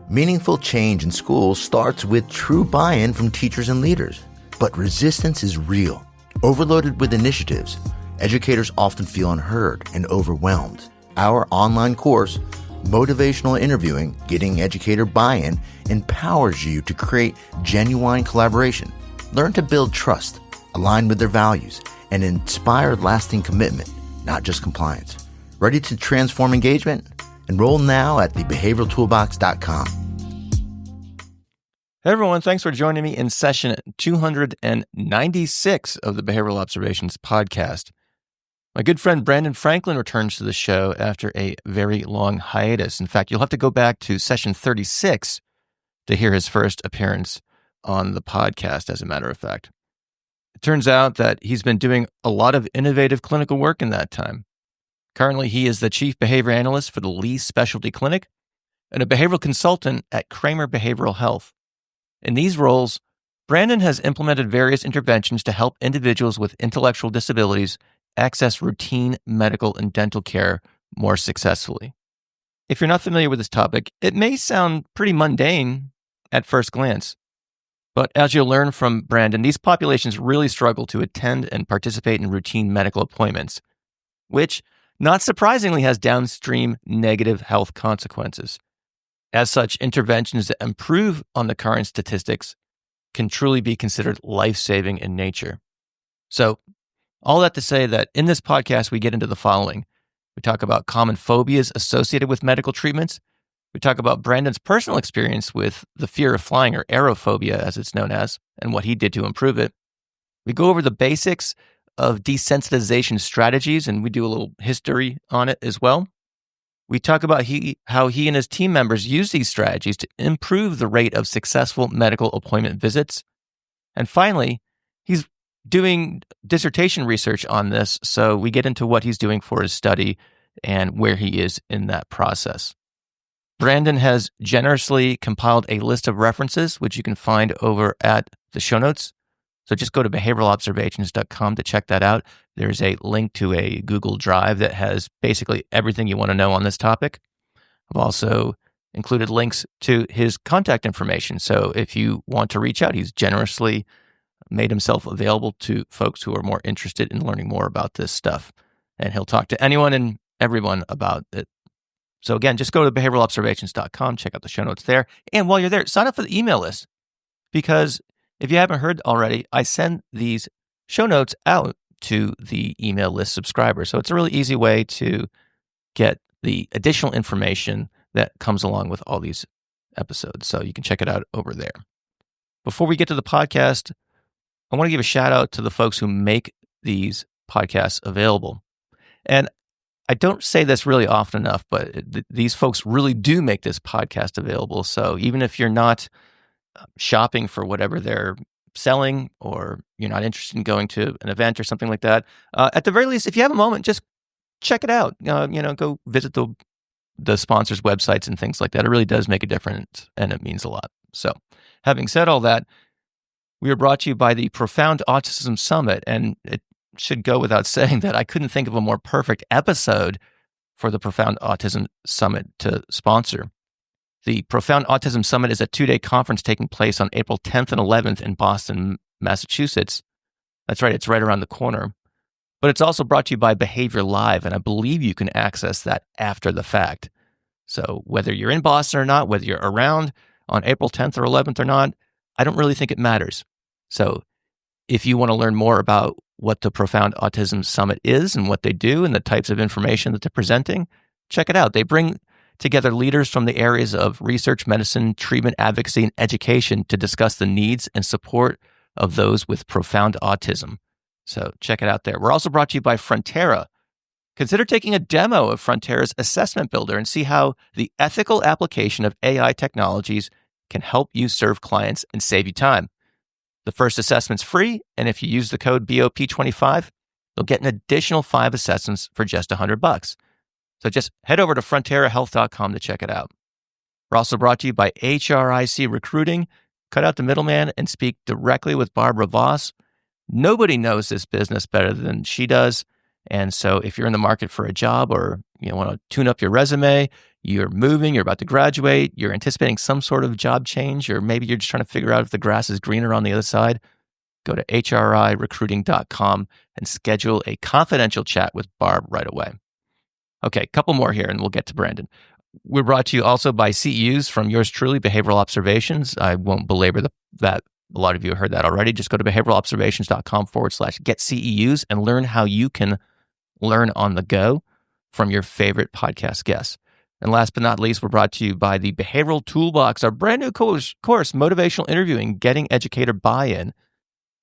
Meaningful change in schools starts with true buy-in from teachers and leaders. But resistance is real. Overloaded with initiatives, educators often feel unheard and overwhelmed. Our online course, Motivational Interviewing, Getting Educator Buy-in, empowers you to create genuine collaboration, learn to build trust, align with their values, and inspire lasting commitment, not just compliance. Ready to transform engagement? Enroll now at thebehavioraltoolbox.com. Hey everyone, thanks for joining me in session 296 of the Behavioral Observations podcast. My good friend Brandon Franklin returns to the show after a very long hiatus. In fact, you'll have to go back to session 36 to hear his first appearance on the podcast, as a matter of fact. It turns out that he's been doing a lot of innovative clinical work in that time. Currently, he is the Chief Behavior Analyst for the Lee Specialty Clinic and a behavioral consultant at Kramer Behavioral Health. In these roles, Brandon has implemented various interventions to help individuals with intellectual disabilities access routine medical and dental care more successfully. If you're not familiar with this topic, it may sound pretty mundane at first glance. But as you'll learn from Brandon, these populations really struggle to attend and participate in routine medical appointments, which, not surprisingly, has downstream negative health consequences. As such, interventions that improve on the current statistics can truly be considered life-saving in nature. So, all that to say that in this podcast, we get into the following. We talk about common phobias associated with medical treatments. We talk about Brandon's personal experience with the fear of flying, or aerophobia as it's known as, and what he did to improve it. We go over the basics of desensitization strategies, and we do a little history on it as well. We talk about how he and his team members use these strategies to improve the rate of successful medical appointment visits. And finally, he's doing dissertation research on this, so we get into what he's doing for his study and where he is in that process. Brandon has generously compiled a list of references, which you can find over at the show notes. So just go to behavioralobservations.com to check that out. There's a link to a Google Drive that has basically everything you want to know on this topic. I've also included links to his contact information. So if you want to reach out, he's generously made himself available to folks who are more interested in learning more about this stuff. And he'll talk to anyone and everyone about it. So again, just go to behavioralobservations.com, check out the show notes there. And while you're there, sign up for the email list, because if you haven't heard already, I send these show notes out to the email list subscribers. So it's a really easy way to get the additional information that comes along with all these episodes. So you can check it out over there. Before we get to the podcast, I want to give a shout out to the folks who make these podcasts available. And I don't say this really often enough, but these folks really do make this podcast available. So even if you're not shopping for whatever they're selling, or you're not interested in going to an event or something like that, at the very least, if you have a moment, just check it out. Go visit the sponsors' websites and things like that. It really does make a difference, and it means a lot. So, having said all that, we are brought to you by the Profound Autism Summit, and it should go without saying that I couldn't think of a more perfect episode for the Profound Autism Summit to sponsor. The Profound Autism Summit is a 2-day conference taking place on April 10th and 11th in Boston, Massachusetts. That's right, it's right around the corner. But it's also brought to you by Behavior Live, and I believe you can access that after the fact. So whether you're in Boston or not, whether you're around on April 10th or 11th or not, I don't really think it matters. So if you want to learn more about what the Profound Autism Summit is and what they do and the types of information that they're presenting, check it out. They bring together leaders from the areas of research, medicine, treatment, advocacy, and education to discuss the needs and support of those with profound autism. So check it out there. We're also brought to you by Frontera. Consider taking a demo of Frontera's assessment builder and see how the ethical application of AI technologies can help you serve clients and save you time. The first assessment's free, and if you use the code BOP25, you'll get an additional 5 assessments for just $100. So just head over to fronterahealth.com to check it out. We're also brought to you by HRIC Recruiting. Cut out the middleman and speak directly with Barbara Voss. Nobody knows this business better than she does. And so if you're in the market for a job, or you want to tune up your resume, you're moving, you're about to graduate, you're anticipating some sort of job change, or maybe you're just trying to figure out if the grass is greener on the other side, go to hrirecruiting.com and schedule a confidential chat with Barb right away. Okay, a couple more here and we'll get to Brandon. We're brought to you also by CEUs from yours truly, Behavioral Observations. I won't belabor that. A lot of you have heard that already. Just go to behavioralobservations.com/get CEUs and learn how you can learn on the go from your favorite podcast guests. And last but not least, we're brought to you by the Behavioral Toolbox, our brand new course, Motivational Interviewing, Getting Educator Buy-In.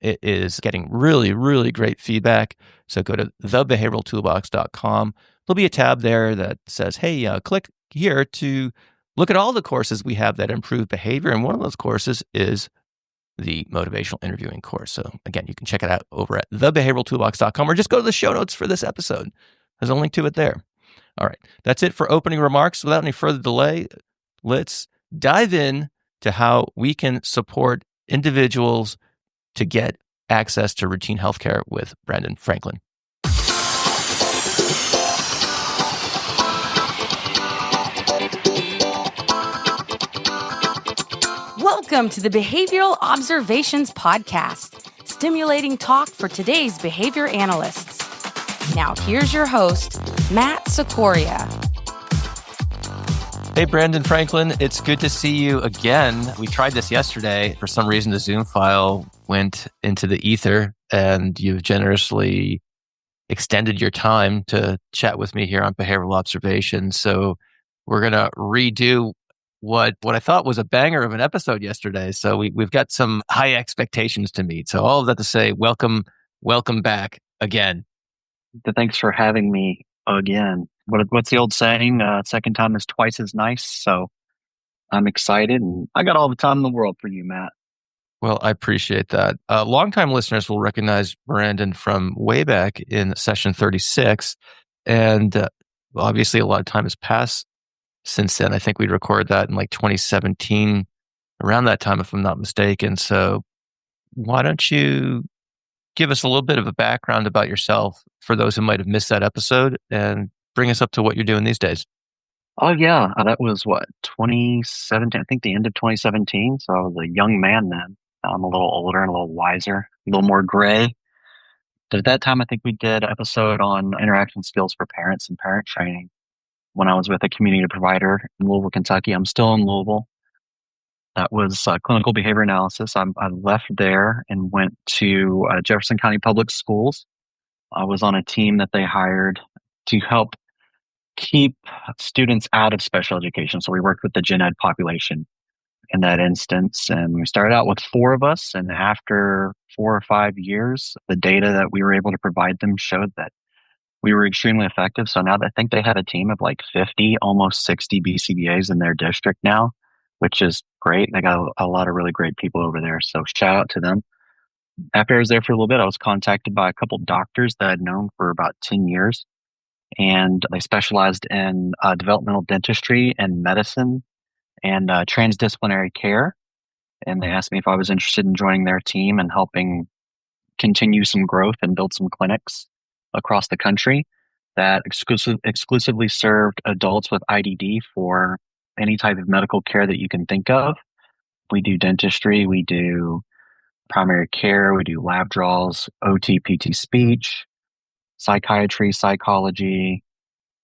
It is getting really, really great feedback. So go to thebehavioraltoolbox.com. There'll be a tab there that says, hey, click here to look at all the courses we have that improve behavior. And one of those courses is the motivational interviewing course. So again, you can check it out over at thebehavioraltoolbox.com or just go to the show notes for this episode. There's a link to it there. All right. That's it for opening remarks. Without any further delay, let's dive in to how we can support individuals to get access to routine healthcare with Brandon Franklin. Welcome to the Behavioral Observations Podcast, stimulating talk for today's behavior analysts. Now here's your host, Matt Sicoria. Hey, Brandon Franklin, it's good to see you again. We tried this yesterday. For some reason, the Zoom file went into the ether, and you've generously extended your time to chat with me here on Behavioral Observations. So we're going to redo what I thought was a banger of an episode yesterday. So we've got some high expectations to meet. So all of that to say, welcome back again. Thanks for having me again. What's the old saying? Second time is twice as nice. So I'm excited, and I got all the time in the world for you, Matt. Well, I appreciate that. Longtime listeners will recognize Brandon from way back in session 36. And obviously a lot of time has passed since then. I think we recorded that in like 2017, around that time, if I'm not mistaken. So why don't you give us a little bit of a background about yourself for those who might have missed that episode and bring us up to what you're doing these days? Oh, yeah. That was 2017? I think the end of 2017. So I was a young man then. I'm a little older and a little wiser, a little more gray. But at that time, I think we did an episode on interaction skills for parents and parent training when I was with a community provider in Louisville, Kentucky. I'm still in Louisville. That was clinical behavior analysis. I left there and went to Jefferson County Public Schools. I was on a team that they hired to help keep students out of special education. So we worked with the gen ed population in that instance. And we started out with 4 of us. And after 4 or 5 years, the data that we were able to provide them showed that we were extremely effective. So now I think they have a team of like 50, almost 60 BCBAs in their district now, which is great. They got a lot of really great people over there. So shout out to them. After I was there for a little bit, I was contacted by a couple doctors that I'd known for about 10 years. And they specialized in developmental dentistry and medicine and transdisciplinary care. And they asked me if I was interested in joining their team and helping continue some growth and build some clinics across the country that exclusively served adults with IDD for any type of medical care that you can think of. We do dentistry, we do primary care, we do lab draws, OT, PT, speech, psychiatry, psychology,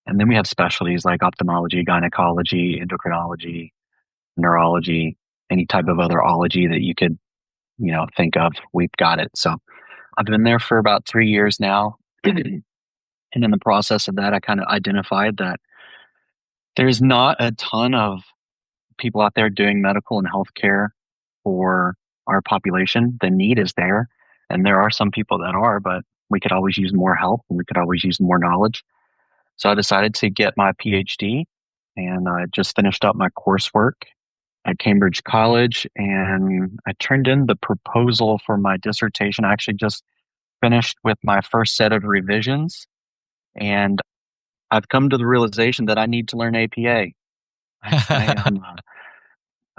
and then we have specialties like ophthalmology, gynecology, endocrinology, neurology, any type of other ology that you could, think of. We've got it. So I've been there for about 3 years now. And in the process of that, I kind of identified that there's not a ton of people out there doing medical and healthcare for our population. The need is there, and there are some people that are, but we could always use more help and we could always use more knowledge. So I decided to get my PhD, and I just finished up my coursework at Cambridge College, and I turned in the proposal for my dissertation. I actually just finished with my first set of revisions, and I've come to the realization that I need to learn APA.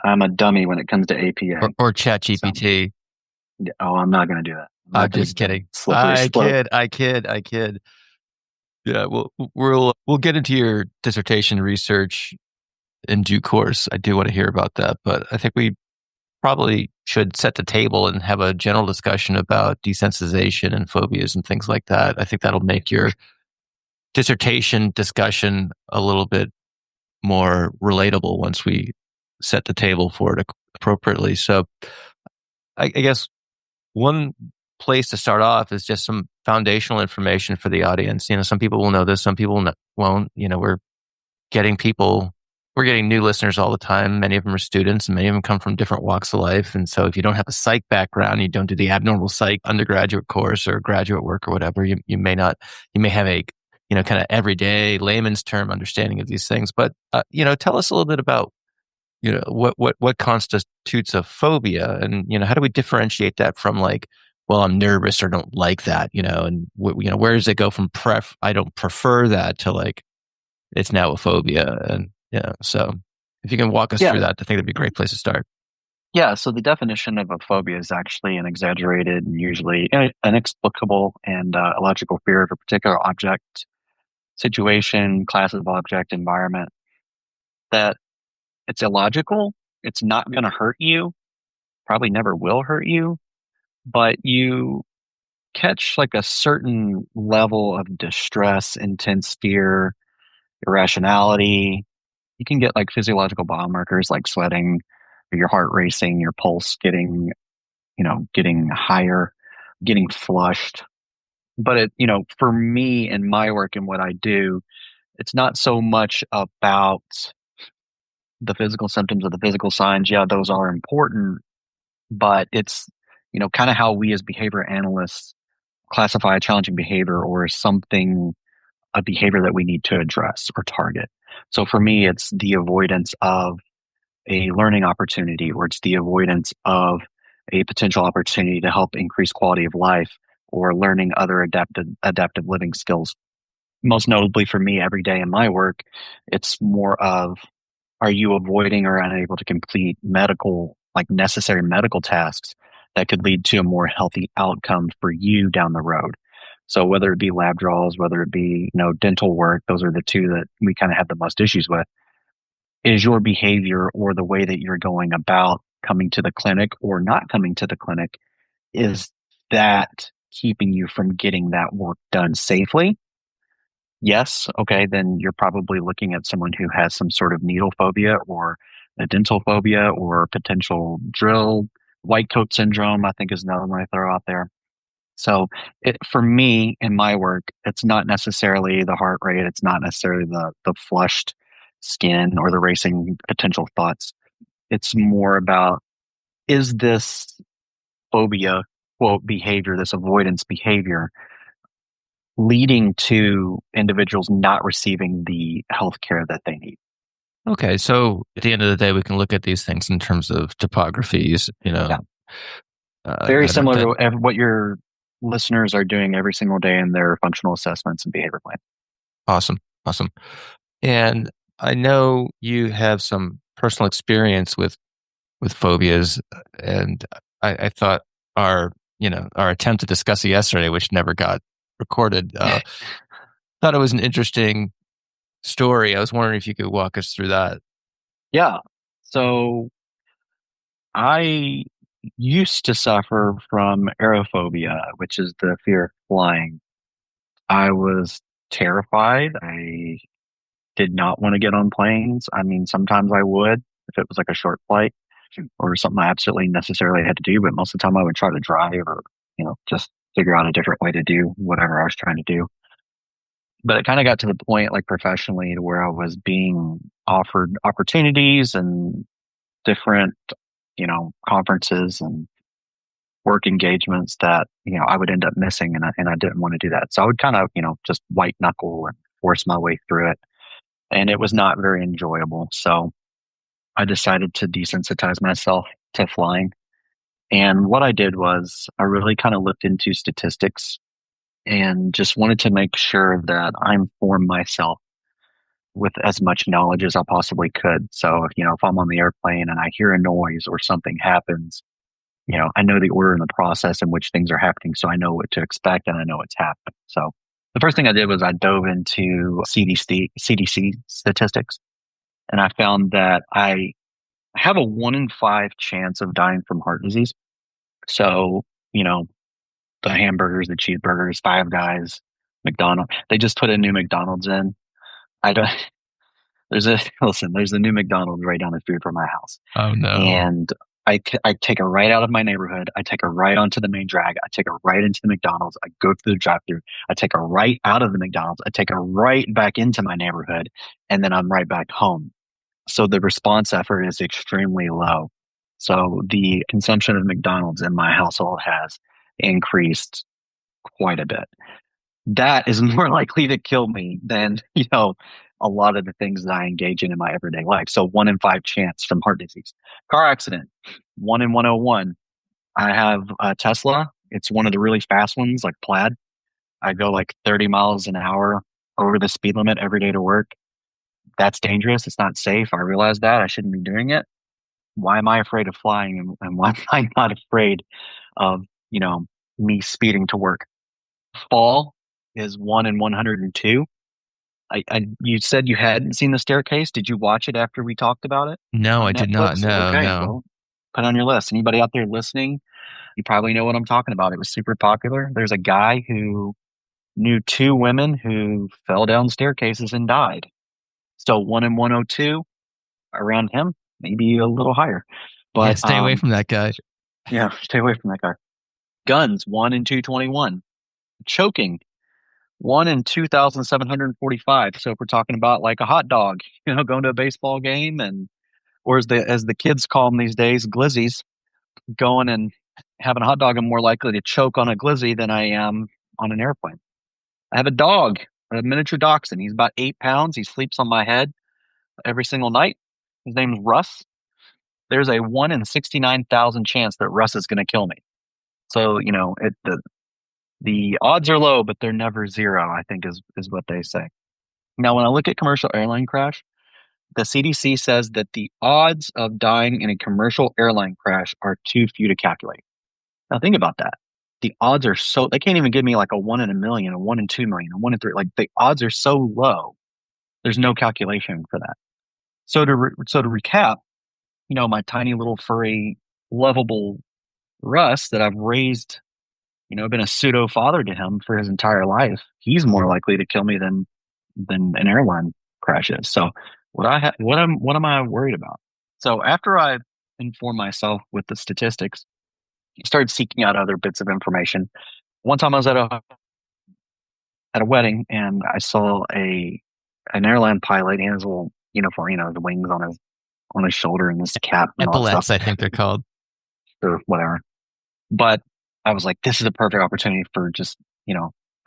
I'm a dummy when it comes to APA. Or ChatGPT. So, I'm not going to do that. I'm just kidding. I kid. Yeah, we'll get into your dissertation research in due course. I do want to hear about that, but I think we probably should set the table and have a general discussion about desensitization and phobias and things like that. I think that'll make your dissertation discussion a little bit more relatable once we set the table for it appropriately. So I guess one place to start off is just some foundational information for the audience. Some people will know this, some people won't. We're getting new listeners all the time. Many of them are students, and many of them come from different walks of life. And so if you don't have a psych background, you don't do the abnormal psych undergraduate course or graduate work or whatever, you may have a, kind of everyday layman's term understanding of these things. But, tell us a little bit about, what constitutes a phobia, and, how do we differentiate that from like, well, I'm nervous or don't like that, and where does it go from I don't prefer that to like, it's now a phobia. And so if you can walk us through that, I think that'd be a great place to start. Yeah, so the definition of a phobia is actually an exaggerated and usually inexplicable and illogical fear of a particular object, situation, class of object, environment, that it's illogical, it's not going to hurt you, probably never will hurt you, but you catch like a certain level of distress, intense fear, irrationality. You can get like physiological biomarkers like sweating, or your heart racing, your pulse getting higher, getting flushed. But for me and my work and what I do, it's not so much about the physical symptoms or the physical signs. Yeah, those are important, but it's, kind of how we as behavior analysts classify a challenging behavior or a behavior that we need to address or target. So for me, it's the avoidance of a learning opportunity, or it's the avoidance of a potential opportunity to help increase quality of life, or learning other adaptive living skills. Most notably for me, every day in my work, it's more of, are you avoiding or unable to complete necessary medical tasks that could lead to a more healthy outcome for you down the road? So whether it be lab draws, whether it be, dental work, those are the two that we kind of have the most issues with. Is your behavior or the way that you're going about coming to the clinic or not coming to the clinic, is that keeping you from getting that work done safely? Yes. Okay. Then you're probably looking at someone who has some sort of needle phobia or a dental phobia or potential drill. White coat syndrome, I think, is another one I throw out there. So for me in my work, it's not necessarily the heart rate. It's not necessarily the flushed skin or the racing potential thoughts. It's more about, is this phobia, quote, behavior, this avoidance behavior, leading to individuals not receiving the health care that they need? Okay, so at the end of the day, we can look at these things in terms of topographies, Yeah. Very similar to what your listeners are doing every single day in their functional assessments and behavior plan. Awesome. And I know you have some personal experience with phobias, and I thought our attempt to discuss it yesterday, which never got recorded, thought it was an interesting story. I was wondering if you could walk us through that. Yeah. So I used to suffer from aerophobia, which is the fear of flying. I was terrified. I did not want to get on planes. I mean, sometimes I would if it was like a short flight or something I absolutely necessarily had to do, but most of the time I would try to drive or, just figure out a different way to do whatever I was trying to do. But it kind of got to the point, like professionally, to where I was being offered opportunities and different, conferences and work engagements that, I would end up missing, and I didn't want to do that. So I would kind of, just white knuckle and force my way through it. And it was not very enjoyable. So I decided to desensitize myself to flying. And what I did was I really kind of looked into statistics and just wanted to make sure that I informed myself with as much knowledge as I possibly could. So, if I'm on the airplane and I hear a noise or something happens, I know the order and the process in which things are happening. So I know what to expect and I know what's happening. So the first thing I did was I dove into CDC statistics. And I found that I have a 1 in 5 chance of dying from heart disease. So, the hamburgers, the cheeseburgers, Five Guys, McDonald's, they just put a new McDonald's in. I don't, there's a new McDonald's right down the street from my house. Oh, no. And I take a right out of my neighborhood. I take a right onto the main drag. I take a right into the McDonald's. I go through the drive-through. I take a right out of the McDonald's. I take a right back into my neighborhood, and then I'm right back home. So the response effort is extremely low. So the consumption of McDonald's in my household has increased quite a bit. That is more likely to kill me than, a lot of the things that I engage in my everyday life. So 1 in 5 chance from heart disease. Car accident, 1 in 101. I have a Tesla. It's one of the really fast ones, like Plaid. I go like 30 miles an hour over the speed limit every day to work. That's dangerous. It's not safe. I realize that. I shouldn't be doing it. Why am I afraid of flying? And why am I not afraid of, me speeding to work? Fall is 1 in 102. You said you hadn't seen The Staircase. Did you watch it after we talked about it No, on I did not. Netflix? No, Okay, no. well, put it on your list. Anybody out there listening, you probably know what I'm talking about. It was super popular. There's a guy who knew 2 women who fell down staircases and died. So 1 in 102 around him, maybe a little higher. But Yeah, stay away from that guy. yeah, stay away from that guy. Guns, 1 in 221. Choking, 1 in 2,745. So if we're talking about like a hot dog, going to a baseball game, and or as the kids call them these days, glizzies, going and having a hot dog, I'm more likely to choke on a glizzy than I am on an airplane. I have a dog, a miniature dachshund. He's about 8 pounds. He sleeps on my head every single night. His name is Russ. There's a 1 in 69,000 chance that Russ is going to kill me. So, the odds are low, but they're never zero, I think is what they say. Now, when I look at commercial airline crash, the CDC says that the odds of dying in a commercial airline crash are too few to calculate. Now, think about that. The odds are they can't even give me like a 1 in a million, a 1 in 2 million, a 1 in 3. Like the odds are so low, there's no calculation for that. So to recap, my tiny little furry, lovable Russ that I've raised, been a pseudo father to him for his entire life. He's more likely to kill me than an airline crash is. So what am I worried about? So after I informed myself with the statistics, I started seeking out other bits of information. One time I was at a wedding, and I saw an airline pilot in his little uniform, the wings on his shoulder and this cap and all that Epaulets, stuff, I think they're called. or whatever. But I was like, this is a perfect opportunity for just,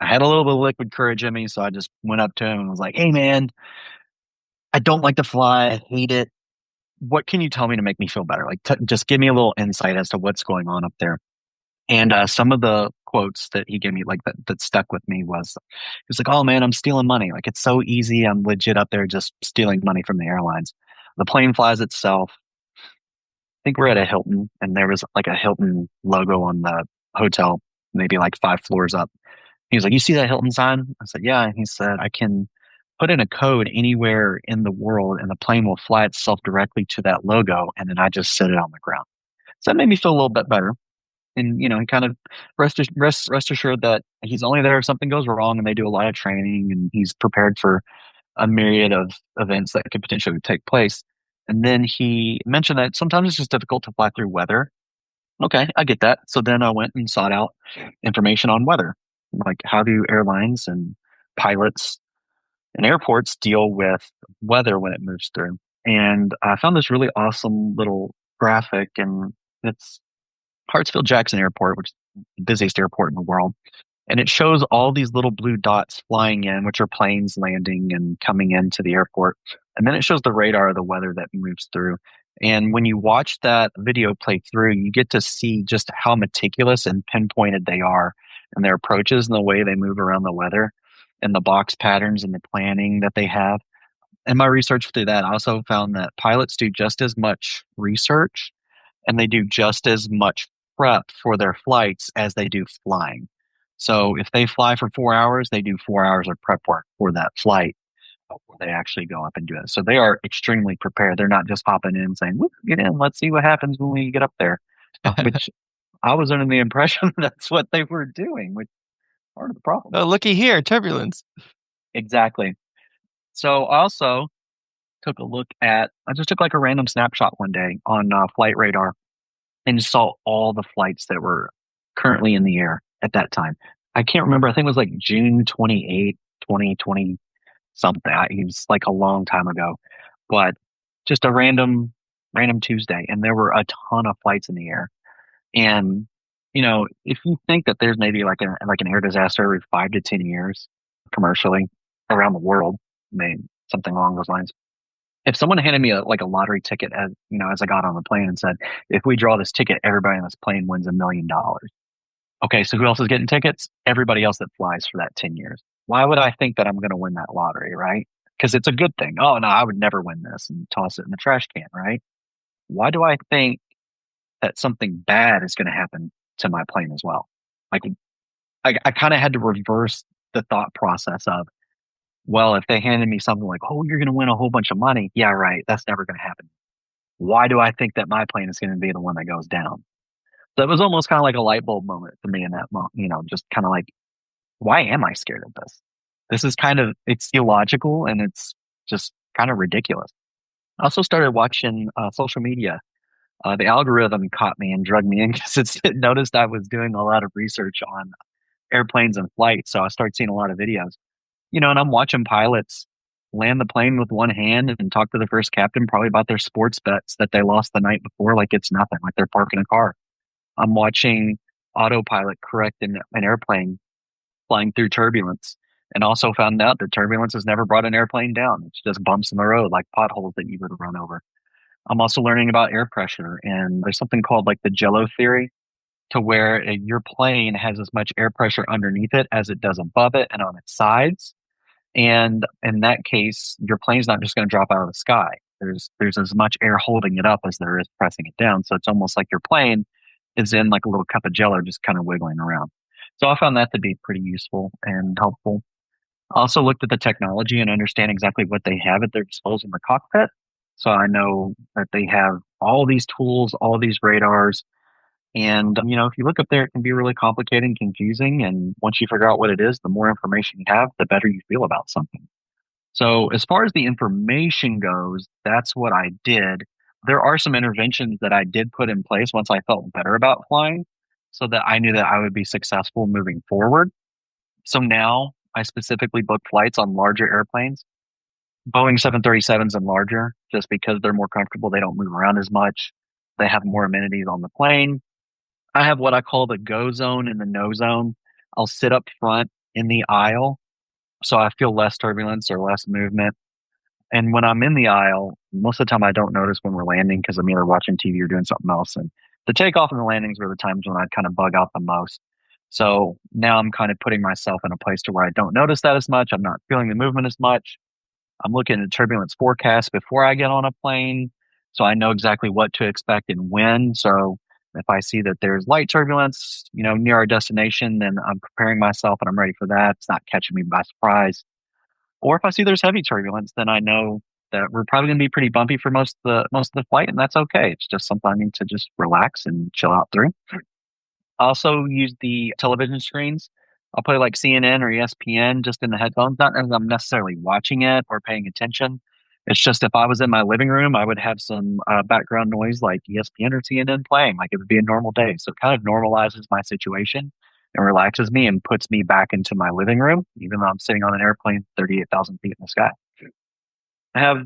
I had a little bit of liquid courage in me. So I just went up to him and was like, hey, man, I don't like to fly. I hate it. What can you tell me to make me feel better? Like, just give me a little insight as to what's going on up there. And some of the quotes that he gave me, like that stuck with me, was he was like, oh, man, I'm stealing money. Like, it's so easy. I'm legit up there just stealing money from the airlines. The plane flies itself. I think we're at a Hilton, and there was like a Hilton logo on the hotel, maybe like 5 floors up. He was like, you see that Hilton sign? I said, yeah. And he said, I can put in a code anywhere in the world, and the plane will fly itself directly to that logo. And then I just set it on the ground. So that made me feel a little bit better. And, he kind of rest assured that he's only there if something goes wrong, and they do a lot of training, and he's prepared for a myriad of events that could potentially take place. And then he mentioned that sometimes it's just difficult to fly through weather. Okay, I get that. So then I went and sought out information on weather. Like, how do airlines and pilots and airports deal with weather when it moves through? And I found this really awesome little graphic, and it's Hartsfield-Jackson Airport, which is the busiest airport in the world. And it shows all these little blue dots flying in, which are planes landing and coming into the airport. And then it shows the radar of the weather that moves through. And when you watch that video play through, you get to see just how meticulous and pinpointed they are in their approaches and the way they move around the weather and the box patterns and the planning that they have. And my research through that, I also found that pilots do just as much research and they do just as much prep for their flights as they do flying. So if they fly for 4 hours, they do 4 hours of prep work for that flight. before they actually go up and do it. So they are extremely prepared. They're not just hopping in saying, "Whoop, get in, let's see what happens when we get up there," which I was under the impression that's what they were doing, which is part of the problem. Oh, looky here, turbulence. Exactly. So I also I just took like a random snapshot one day on flight radar and saw all the flights that were currently in the air at that time. I can't remember. I think it was like June 28, 2020 something. It was like a long time ago, but just a random Tuesday, and there were a ton of flights in the air. And if you think that there's maybe like an air disaster every 5 to 10 years commercially around the world, maybe something along those lines. If someone handed me a lottery ticket as I got on the plane and said, if we draw this ticket, everybody on this plane wins $1 million. Okay, so who else is getting tickets? Everybody else that flies for that 10 years. Why would I think that I'm going to win that lottery, right? Because it's a good thing. Oh, no, I would never win this, and toss it in the trash can, right? Why do I think that something bad is going to happen to my plane as well? Like, I kind of had to reverse the thought process of, well, if they handed me something like, oh, you're going to win a whole bunch of money. Yeah, right. That's never going to happen. Why do I think that my plane is going to be the one that goes down? So it was almost kind of like a light bulb moment for me in that moment, just kind of like, why am I scared of this? This is it's illogical, and it's just kind of ridiculous. I also started watching social media. The algorithm caught me and drugged me in because it noticed I was doing a lot of research on airplanes and flights. So I started seeing a lot of videos, and I'm watching pilots land the plane with one hand and talk to the first captain probably about their sports bets that they lost the night before, like it's nothing, like they're parking a car. I'm watching autopilot correct an airplane flying through turbulence, and also found out that turbulence has never brought an airplane down. It's just bumps in the road, like potholes that you would run over. I'm also learning about air pressure, and there's something called like the Jello theory, to where your plane has as much air pressure underneath it as it does above it and on its sides. And in that case, your plane's not just going to drop out of the sky. There's as much air holding it up as there is pressing it down. So it's almost like your plane is in like a little cup of jello, just kind of wiggling around. So I found that to be pretty useful and helpful. I also looked at the technology and understand exactly what they have at their disposal in the cockpit. So I know that they have all these tools, all these radars. And, if you look up there, it can be really complicated and confusing. And once you figure out what it is, the more information you have, the better you feel about something. So as far as the information goes, that's what I did. There are some interventions that I did put in place once I felt better about flying, so that I knew that I would be successful moving forward. So now I specifically book flights on larger airplanes, Boeing 737s and larger, just because they're more comfortable. They don't move around as much. They have more amenities on the plane. I have what I call the go zone and the no zone. I'll sit up front in the aisle, so I feel less turbulence or less movement. And when I'm in the aisle, most of the time I don't notice when we're landing because I'm either watching TV or doing something else. And the takeoff and the landings were the times when I'd kind of bug out the most. So now I'm kind of putting myself in a place to where I don't notice that as much. I'm not feeling the movement as much. I'm looking at turbulence forecasts before I get on a plane, so I know exactly what to expect and when. So if I see that there's light turbulence, near our destination, then I'm preparing myself and I'm ready for that. It's not catching me by surprise. Or if I see there's heavy turbulence, then I know that we're probably going to be pretty bumpy for most of the flight, and that's okay. It's just something I need to just relax and chill out through. I also use the television screens. I'll put like CNN or ESPN just in the headphones, not as I'm necessarily watching it or paying attention. It's just if I was in my living room, I would have some background noise like ESPN or CNN playing, like it would be a normal day. So it kind of normalizes my situation and relaxes me and puts me back into my living room, even though I'm sitting on an airplane 38,000 feet in the sky. I have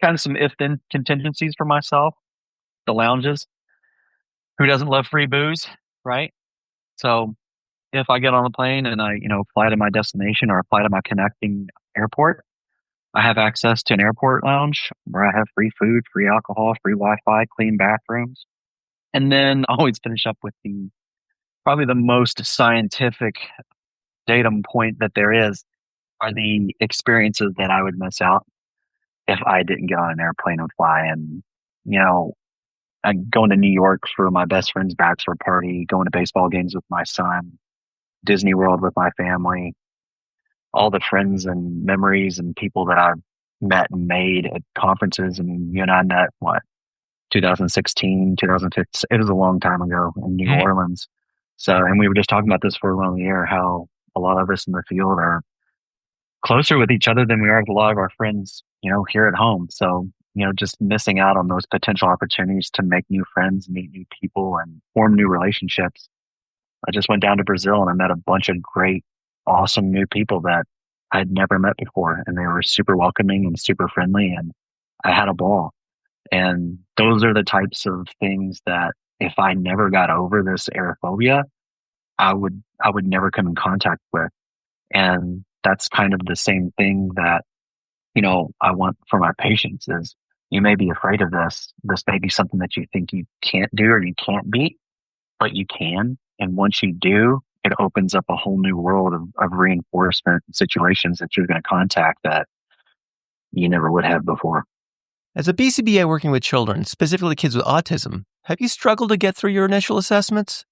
kind of some if-then contingencies for myself. The lounges. Who doesn't love free booze, right? So if I get on a plane and I, fly to my destination or fly to my connecting airport, I have access to an airport lounge where I have free food, free alcohol, free Wi-Fi, clean bathrooms. And then I always finish up with probably the most scientific datum point that there is are the experiences that I would miss out if I didn't get on an airplane and fly. And, I'm going to New York for my best friend's bachelor party, going to baseball games with my son, Disney World with my family. all the friends and memories and people that I've met and made at conferences. And you and I met, 2016, 2015. It was a long time ago in New Orleans. So, and we were just talking about this for around the year, how a lot of us in the field are closer with each other than we are with a lot of our friends, here at home. So, just missing out on those potential opportunities to make new friends, meet new people, and form new relationships. I just went down to Brazil and I met a bunch of great, awesome new people that I'd never met before. And they were super welcoming and super friendly. And I had a ball. And those are the types of things that if I never got over this aerophobia, I would never come in contact with. And that's kind of the same thing that, I want for my patients is you may be afraid of this. This may be something that you think you can't do or you can't beat, but you can. And once you do, it opens up a whole new world of reinforcement situations that you're going to contact that you never would have before. As a BCBA working with children, specifically kids with autism, have you struggled to get through your initial assessments?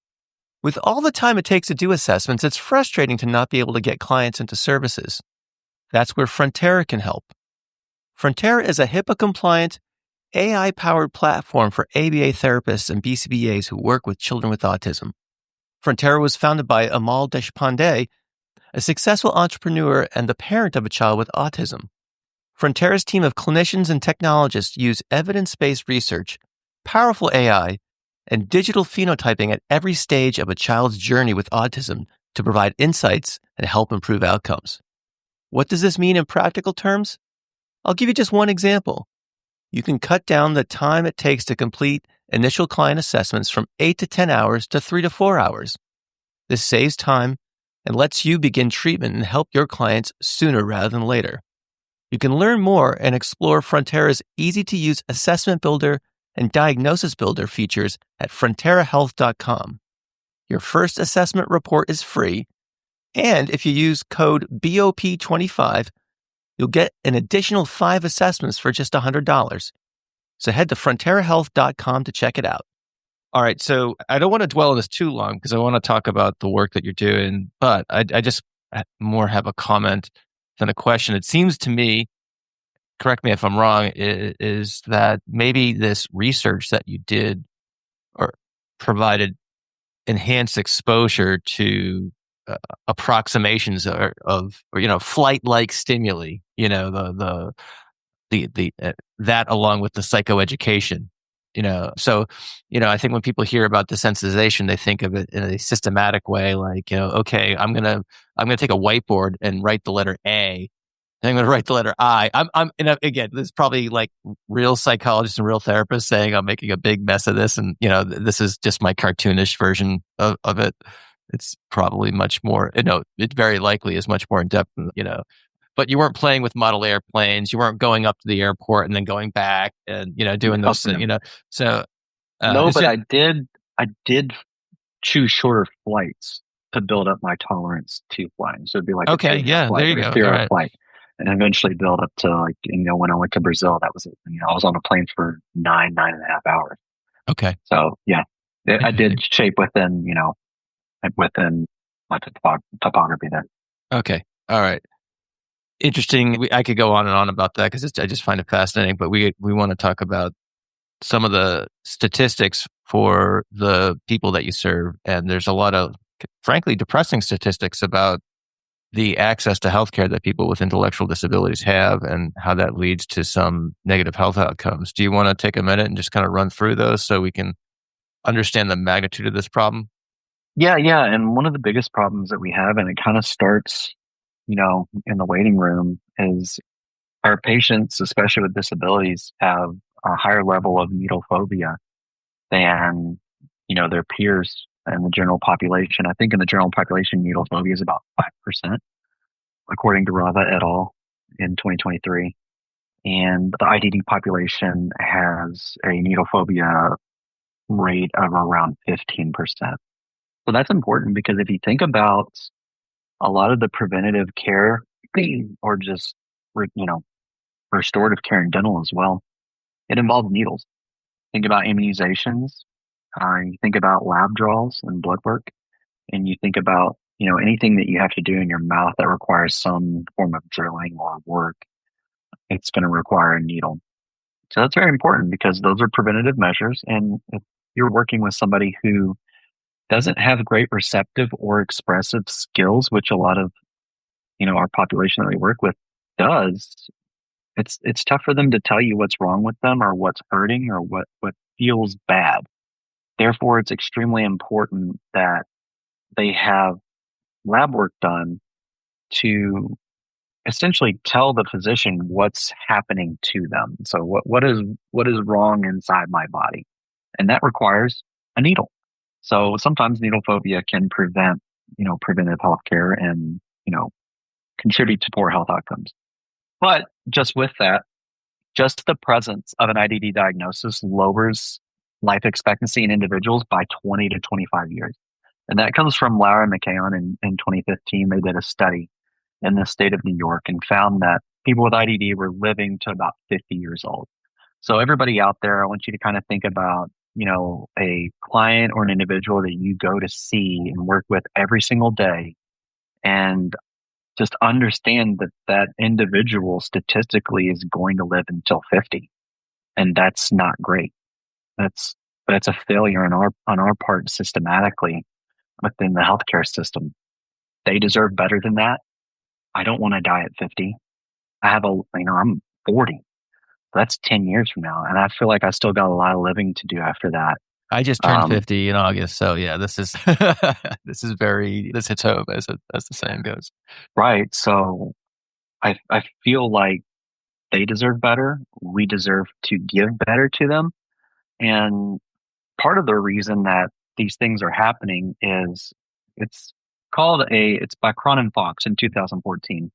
With all the time it takes to do assessments, it's frustrating to not be able to get clients into services. That's where Frontera can help. Frontera is a HIPAA-compliant, AI-powered platform for ABA therapists and BCBAs who work with children with autism. Frontera was founded by Amal Deshpande, a successful entrepreneur and the parent of a child with autism. Frontera's team of clinicians and technologists use evidence-based research, powerful AI, and digital phenotyping at every stage of a child's journey with autism to provide insights and help improve outcomes. What does this mean in practical terms? I'll give you just one example. You can cut down the time it takes to complete initial client assessments from 8 to 10 hours to 3 to 4 hours. This saves time and lets you begin treatment and help your clients sooner rather than later. You can learn more and explore Frontera's easy-to-use assessment builder and diagnosis builder features at fronterahealth.com. Your first assessment report is free, and if you use code BOP25, you'll get an additional 5 assessments for just $100. So head to fronterahealth.com to check it out. All right, so I don't want to dwell on this too long because I want to talk about the work that you're doing, but I just more have a comment than a question. It seems to me, correct me if I'm wrong, is that maybe this research that you did or provided enhanced exposure to approximations of flight-like stimuli. That along with the psychoeducation. So I think when people hear about desensitization, they think of it in a systematic way, like okay, I'm gonna take a whiteboard and write the letter A. I'm going to write the letter I. Again, this is probably like real psychologists and real therapists saying I'm making a big mess of this. And, this is just my cartoonish version of it. It's probably much more, it very likely is much more in depth, but you weren't playing with model airplanes. You weren't going up to the airport and then going back and, doing those things, So, no, but I did choose shorter flights to build up my tolerance to flying. So it'd be like, okay, yeah, there you go. 3-hour flight. And eventually build up to when I went to Brazil, that was it. I was on a plane for 9.5 hours. Okay. So yeah, I did shape within my topography there. Okay. All right. Interesting. I could go on and on about that because I just find it fascinating, but we want to talk about some of the statistics for the people that you serve. And there's a lot of, frankly, depressing statistics about the access to healthcare that people with intellectual disabilities have and how that leads to some negative health outcomes. Do you want to take a minute and just kind of run through those so we can understand the magnitude of this problem? Yeah. And one of the biggest problems that we have, and it kind of starts, in the waiting room, is our patients, especially with disabilities, have a higher level of needle phobia than, their peers in the general population. I think in the general population, needle phobia is about 5%, according to Rava et al. In 2023. And the IDD population has a needle phobia rate of around 15%. So that's important because if you think about a lot of the preventative care or just, restorative care in dental as well, it involves needles. Think about immunizations. You think about lab draws and blood work, and you think about, anything that you have to do in your mouth that requires some form of drilling or work, it's going to require a needle. So that's very important because those are preventative measures. And if you're working with somebody who doesn't have great receptive or expressive skills, which a lot of, our population that we work with does, it's tough for them to tell you what's wrong with them or what's hurting or what feels bad. Therefore, it's extremely important that they have lab work done to essentially tell the physician what's happening to them. So what is wrong inside my body? And that requires a needle. So sometimes needle phobia can prevent, preventive health care and, contribute to poor health outcomes. But just with that, just the presence of an IDD diagnosis lowers life expectancy in individuals by 20 to 25 years. And that comes from Lara and McKeown in 2015. They did a study in the state of New York and found that people with IDD were living to about 50 years old. So everybody out there, I want you to kind of think about, a client or an individual that you go to see and work with every single day, and just understand that that individual statistically is going to live until 50. And that's not great. That's a failure on our part systematically within the healthcare system. They deserve better than that. I don't want to die at 50. I'm 40. That's 10 years from now. And I feel like I still got a lot of living to do after that. I just turned 50 in August. So yeah, this is, this hits home as the saying goes. Right. So I feel like they deserve better. We deserve to give better to them. And part of the reason that these things are happening is it's by Cronin Fox in 2014.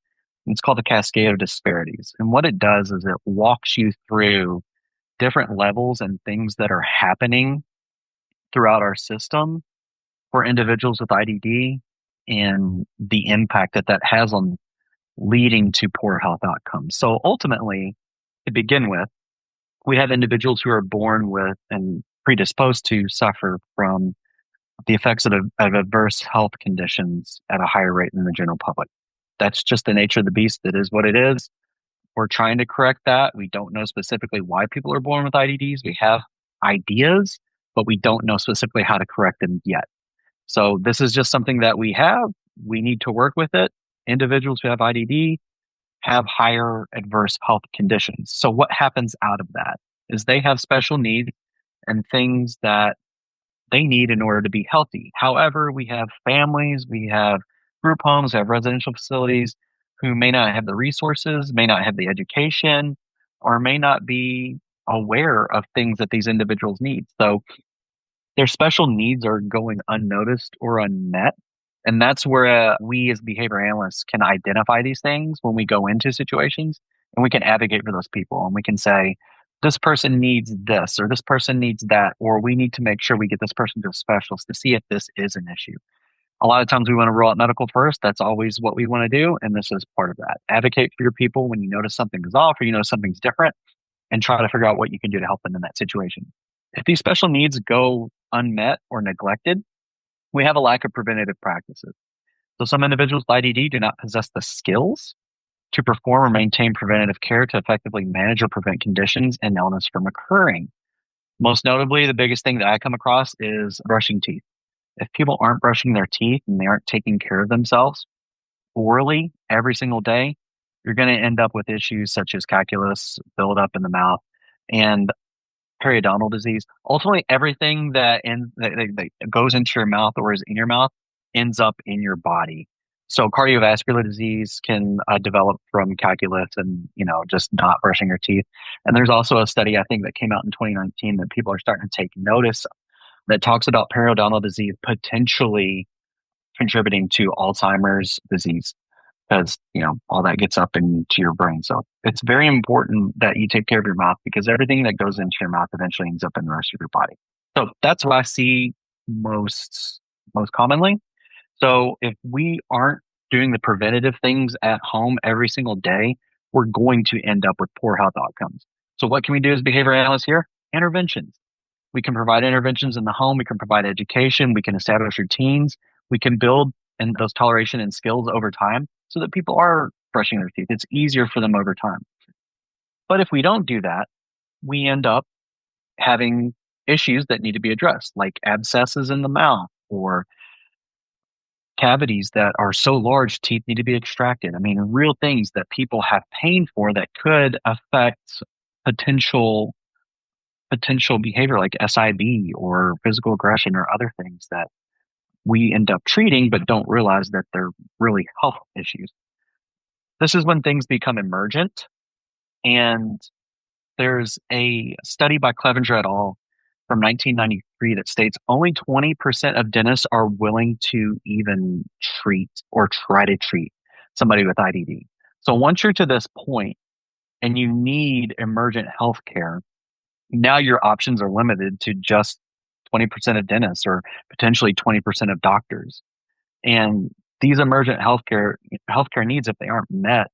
It's called the Cascade of Disparities. And what it does is it walks you through different levels and things that are happening throughout our system for individuals with IDD and the impact that has on leading to poor health outcomes. So ultimately, to begin with, we have individuals who are born with and predisposed to suffer from the effects of adverse health conditions at a higher rate than the general public. That's just the nature of the beast. That is what it is. We're trying to correct that. We don't know specifically why people are born with IDDs. We have ideas, but we don't know specifically how to correct them yet. So this is just something that we have. We need to work with it. Individuals who have IDD have higher adverse health conditions. So what happens out of that is they have special needs and things that they need in order to be healthy. However, we have families, we have group homes, we have residential facilities who may not have the resources, may not have the education, or may not be aware of things that these individuals need. So their special needs are going unnoticed or unmet. And that's where we as behavior analysts can identify these things when we go into situations, and we can advocate for those people. And we can say, this person needs this, or this person needs that, or we need to make sure we get this person to a specialist to see if this is an issue. A lot of times we want to rule out medical first. That's always what we want to do. And this is part of that. Advocate for your people when you notice something is off or you know something's different, and try to figure out what you can do to help them in that situation. If these special needs go unmet or neglected, we have a lack of preventative practices. So some individuals with IDD do not possess the skills to perform or maintain preventative care to effectively manage or prevent conditions and illness from occurring. Most notably, the biggest thing that I come across is brushing teeth. If people aren't brushing their teeth and they aren't taking care of themselves orally every single day, you're going to end up with issues such as calculus, buildup in the mouth, and periodontal disease. Ultimately, everything that goes into your mouth or is in your mouth ends up in your body. So cardiovascular disease can develop from calculus and, just not brushing your teeth. And there's also a study, I think, that came out in 2019 that people are starting to take notice of, that talks about periodontal disease potentially contributing to Alzheimer's disease, because, all that gets up into your brain. So it's very important that you take care of your mouth, because everything that goes into your mouth eventually ends up in the rest of your body. So that's what I see most commonly. So if we aren't doing the preventative things at home every single day, we're going to end up with poor health outcomes. So what can we do as behavior analysts here? Interventions. We can provide interventions in the home. We can provide education. We can establish routines. We can build and those toleration and skills over time so that people are brushing their teeth. It's easier for them over time. But if we don't do that, we end up having issues that need to be addressed, like abscesses in the mouth or cavities that are so large teeth need to be extracted. I mean, real things that people have pain for that could affect potential behavior like SIB or physical aggression or other things that we end up treating but don't realize that they're really health issues. This is when things become emergent. And there's a study by Clevenger et al. From 1993 that states only 20% of dentists are willing to even treat or try to treat somebody with IDD. So once you're to this point and you need emergent health care, now your options are limited to just 20% of dentists or potentially 20% of doctors. And these emergent healthcare needs, if they aren't met,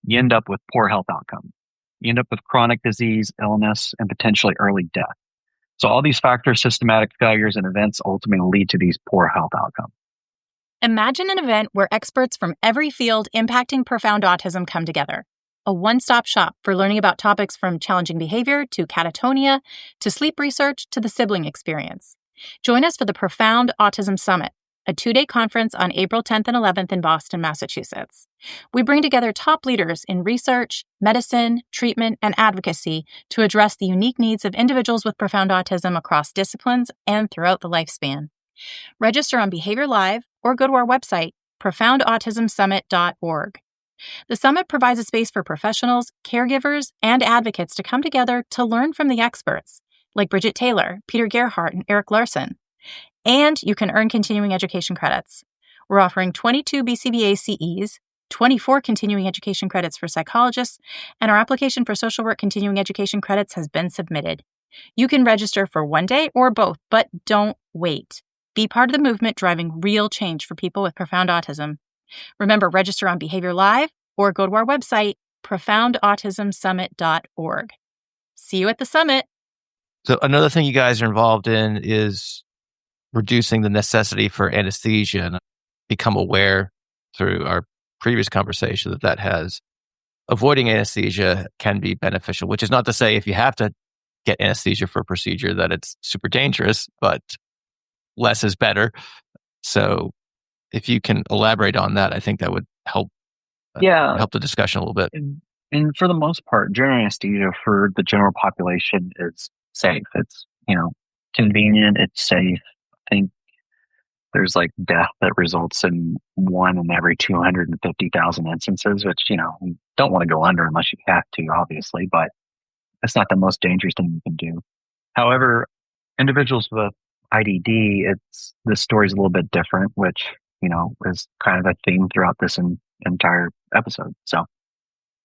you end up with poor health outcomes. You end up with chronic disease, illness, and potentially early death. So all these factors, systematic failures, and events ultimately lead to these poor health outcomes. Imagine an event where experts from every field impacting profound autism come together. A one-stop shop for learning about topics from challenging behavior to catatonia, to sleep research, to the sibling experience. Join us for the Profound Autism Summit, a 2-day conference on April 10th and 11th in Boston, Massachusetts. We bring together top leaders in research, medicine, treatment, and advocacy to address the unique needs of individuals with profound autism across disciplines and throughout the lifespan. Register on Behavior Live or go to our website, profoundautismsummit.org. The summit provides a space for professionals, caregivers, and advocates to come together to learn from the experts, like Bridget Taylor, Peter Gerhardt, and Eric Larson. And you can earn continuing education credits. We're offering 22 BCBA CEs, 24 continuing education credits for psychologists, and our application for social work continuing education credits has been submitted. You can register for one day or both, but don't wait. Be part of the movement driving real change for people with profound autism. Remember, register on Behavior Live or go to our website, profoundautismsummit.org. See you at the summit. So another thing you guys are involved in is reducing the necessity for anesthesia, and become aware through our previous conversation that has avoiding anesthesia can be beneficial, which is not to say if you have to get anesthesia for a procedure that it's super dangerous, but less is better. So if you can elaborate on that, I think that would help help the discussion a little bit. And for the most part, general anesthesia for the general population is safe. It's, convenient. It's safe. I think there's like death that results in 1 in every 250,000 instances, which, you don't want to go under unless you have to, obviously, but it's not the most dangerous thing you can do. However, individuals with IDD, the story's a little bit different, which, is kind of a theme throughout this entire episode. So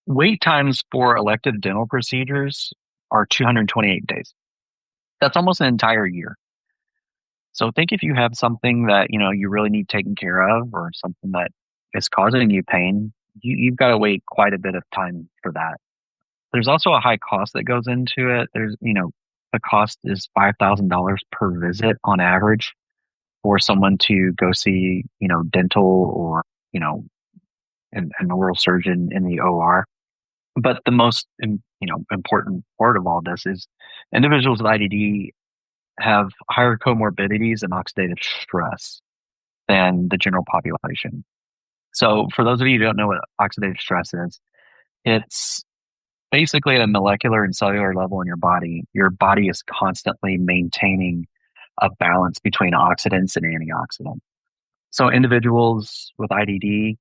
wait times for elective dental procedures are 228 days. That's almost an entire year. So think if you have something that, you really need taken care of or something that is causing you pain, you've got to wait quite a bit of time for that. There's also a high cost that goes into it. There's, the cost is $5,000 per visit on average for someone to go see, dental or, an oral surgeon in the OR. But the most, important part of all this is individuals with IDD have higher comorbidities and oxidative stress than the general population. So for those of you who don't know what oxidative stress is, it's basically at a molecular and cellular level in your body is constantly maintaining a balance between oxidants and antioxidants. So individuals with IDD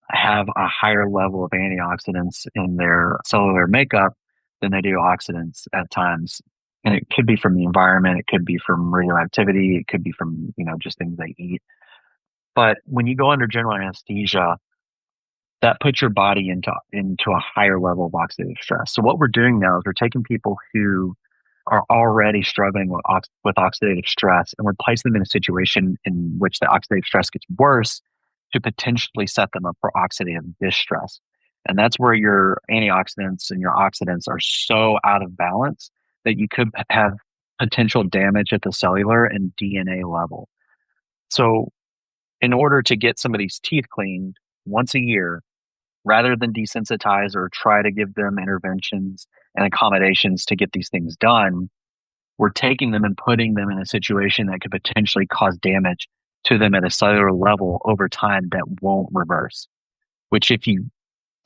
have a higher level of antioxidants in their cellular makeup than they do oxidants at times. And it could be from the environment, it could be from radioactivity, it could be from, just things they eat. But when you go under general anesthesia, that puts your body into a higher level of oxidative stress. So what we're doing now is we're taking people who are already struggling with oxidative stress, and we're placing them in a situation in which the oxidative stress gets worse to potentially set them up for oxidative distress. And that's where your antioxidants and your oxidants are so out of balance that you could have potential damage at the cellular and DNA level. So in order to get somebody's teeth cleaned once a year, rather than desensitize or try to give them interventions and accommodations to get these things done, we're taking them and putting them in a situation that could potentially cause damage to them at a cellular level over time that won't reverse. Which, if you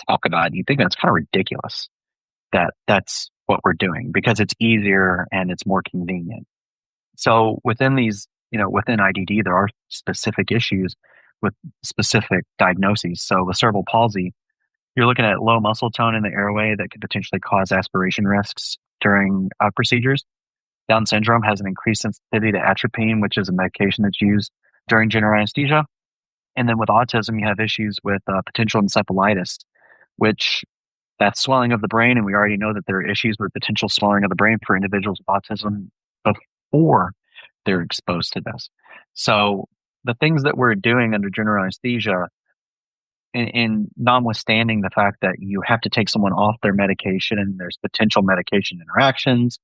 talk about it, you think that's kind of ridiculous that that's what we're doing, because it's easier and it's more convenient. So within these, within IDD, there are specific issues with specific diagnoses. So with cerebral palsy, you're looking at low muscle tone in the airway that could potentially cause aspiration risks during procedures. Down syndrome has an increased sensitivity to atropine, which is a medication that's used during general anesthesia. And then with autism, you have issues with potential encephalitis, which that's swelling of the brain. And we already know that there are issues with potential swelling of the brain for individuals with autism before they're exposed to this. So the things that we're doing under general anesthesia, in notwithstanding the fact that you have to take someone off their medication and there's potential medication interactions,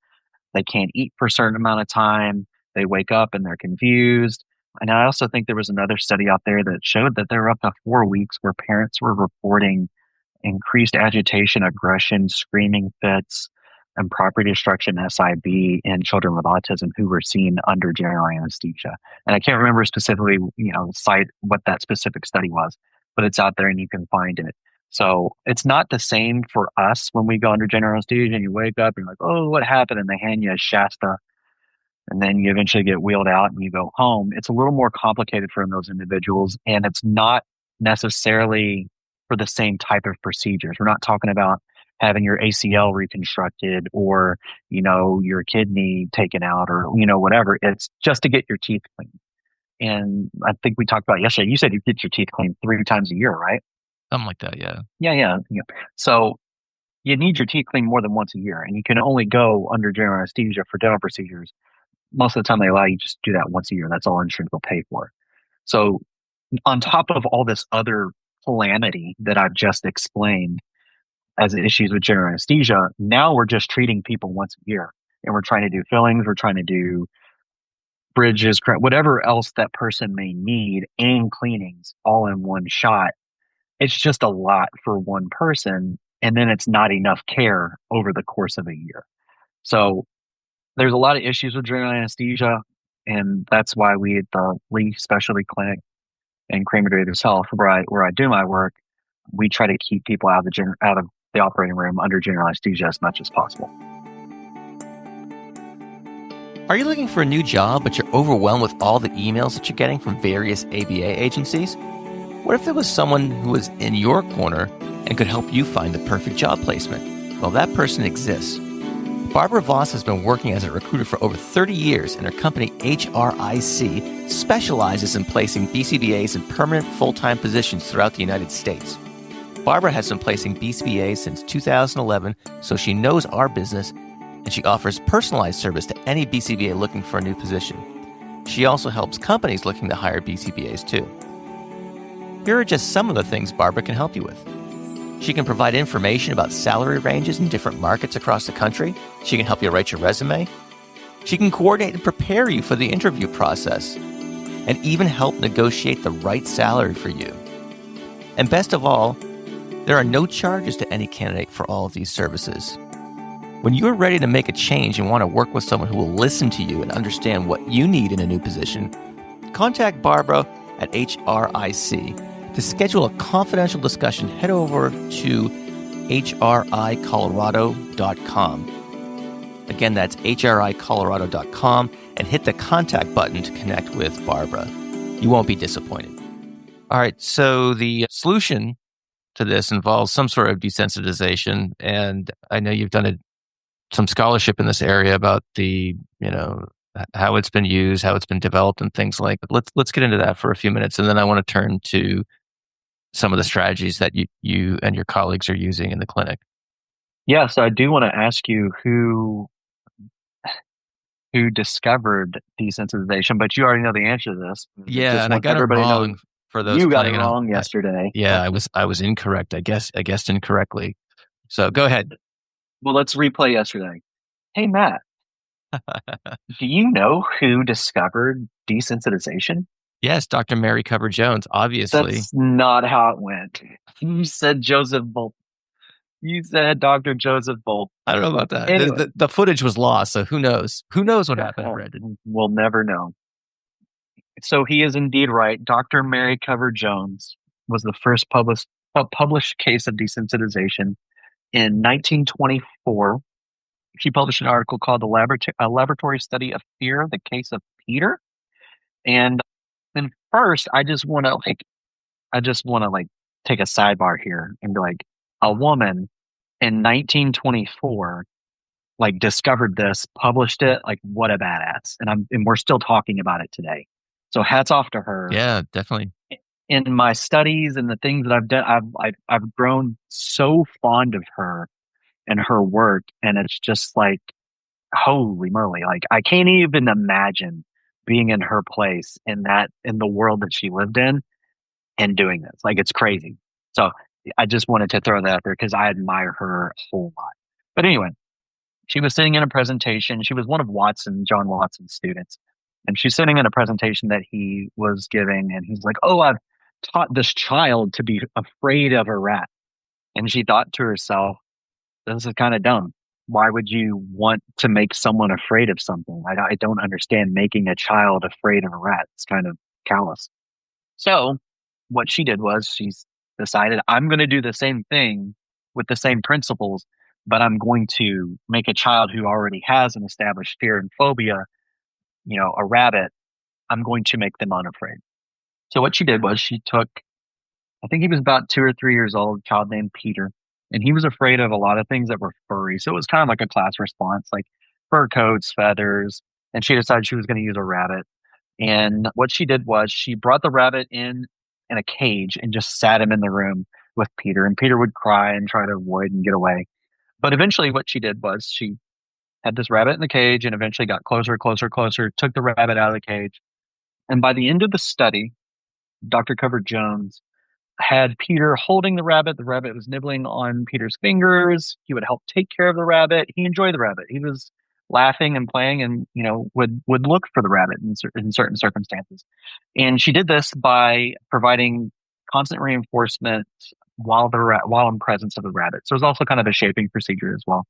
they can't eat for a certain amount of time, they wake up and they're confused. And I also think there was another study out there that showed that there were up to 4 weeks where parents were reporting increased agitation, aggression, screaming fits, and property destruction SIB in children with autism who were seen under general anesthesia. And I can't remember specifically, cite what that specific study was, but it's out there and you can find it. So it's not the same for us when we go under general anesthesia and you wake up and you're like, oh, what happened? And they hand you a Shasta and then you eventually get wheeled out and you go home. It's a little more complicated for those individuals, and it's not necessarily for the same type of procedures. We're not talking about having your ACL reconstructed or, your kidney taken out or, whatever. It's just to get your teeth cleaned. And I think we talked about yesterday, you said you get your teeth cleaned 3 times a year, right? Something like that, yeah. Yeah. So you need your teeth cleaned more than once a year, and you can only go under general anesthesia for dental procedures. Most of the time they allow you just do that once a year. That's all insurance will pay for. So on top of all this other calamity that I've just explained as issues with general anesthesia, now we're just treating people once a year, and we're trying to do fillings, we're trying to do bridges, whatever else that person may need, and cleanings all in one shot. It's just a lot for one person, and then it's not enough care over the course of a year. So there's a lot of issues with general anesthesia, and that's why we at the Lee Specialty Clinic and Kramer Behavioral Health, where I do my work, we try to keep people out of the operating room under general anesthesia as much as possible. Are you looking for a new job, but you're overwhelmed with all the emails that you're getting from various ABA agencies? What if there was someone who was in your corner and could help you find the perfect job placement? Well, that person exists. Barbara Voss has been working as a recruiter for over 30 years, and her company, HRIC, specializes in placing BCBAs in permanent full-time positions throughout the United States. Barbara has been placing BCBAs since 2011, so she knows our business, and she offers personalized service to any BCBA looking for a new position. She also helps companies looking to hire BCBAs too. Here are just some of the things Barbara can help you with. She can provide information about salary ranges in different markets across the country. She can help you write your resume. She can coordinate and prepare you for the interview process, and even help negotiate the right salary for you. And best of all, there are no charges to any candidate for all of these services. When you're ready to make a change and want to work with someone who will listen to you and understand what you need in a new position, contact Barbara at HRIC. To schedule a confidential discussion, head over to hricolorado.com. Again, that's hricolorado.com, and hit the contact button to connect with Barbara. You won't be disappointed. All right, so the solution to this involves some sort of desensitization, and I know you've done some scholarship in this area about the, how it's been used, how it's been developed, and things like that. Let's get into that for a few minutes, and then I want to turn to some of the strategies that you and your colleagues are using in the clinic. Yeah, so I do want to ask you who discovered desensitization, but you already know the answer to this. Yeah, and I got it wrong for those. You got it wrong yesterday. Yeah, I was incorrect. I guessed incorrectly. So go ahead. Well, let's replay yesterday. Hey, Matt, do you know who discovered desensitization? Yes, Dr. Mary Cover Jones, obviously. That's not how it went. You said Joseph Bolt. You said Dr. Joseph Bolt. I don't know about that. Anyway. The footage was lost, so who knows? Who knows what happened, Brendan? We'll never know. So he is indeed right. Dr. Mary Cover Jones was the first published case of desensitization in 1924. She published an article called A Laboratory Study of Fear, the Case of Peter. And then first, I just want to take a sidebar here and be like, a woman in 1924 discovered this, published it, what a badass. And we're still talking about it today. So hats off to her. Yeah, definitely. In my studies and the things that I've done, I've grown so fond of her and her work, and it's just holy moly, I can't even imagine being in her place in the world that she lived in and doing this. It's crazy. So I just wanted to throw that out there because I admire her a whole lot. But anyway, she was sitting in a presentation. She was one of John Watson's students. And she's sitting in a presentation that he was giving. And he's like, oh, I've taught this child to be afraid of a rat. And she thought to herself, this is kind of dumb. Why would you want to make someone afraid of something? I don't understand making a child afraid of a rat. It's kind of callous. So what she did was she's decided, I'm going to do the same thing with the same principles, but I'm going to make a child who already has an established fear and phobia, a rabbit, I'm going to make them unafraid. So what she did was she took, I think he was about 2 or 3 years old, a child named Peter, and he was afraid of a lot of things that were furry. So it was kind of like a class response, like fur coats, feathers, and she decided she was going to use a rabbit. And what she did was she brought the rabbit in a cage and just sat him in the room with Peter, and Peter would cry and try to avoid and get away. But eventually what she did was she had this rabbit in the cage and eventually got closer, took the rabbit out of the cage. And by the end of the study, Dr. Cover Jones had Peter holding the rabbit. The rabbit was nibbling on Peter's fingers. He would help take care of the rabbit. He enjoyed the rabbit. He was laughing and playing and, would look for the rabbit in certain circumstances. And she did this by providing constant reinforcement while in presence of the rabbit. So it was also kind of a shaping procedure as well.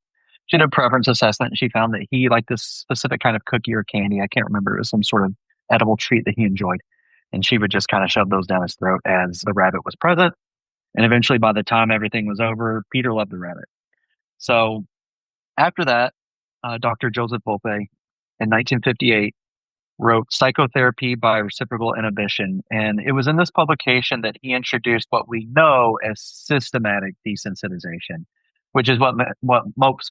She did a preference assessment and she found that he liked this specific kind of cookie or candy. I can't remember. It was some sort of edible treat that he enjoyed. And she would just kind of shove those down his throat as the rabbit was present. And eventually, by the time everything was over, Peter loved the rabbit. So after that, Dr. Joseph Volpe in 1958 wrote Psychotherapy by Reciprocal Inhibition. And it was in this publication that he introduced what we know as systematic desensitization, which is what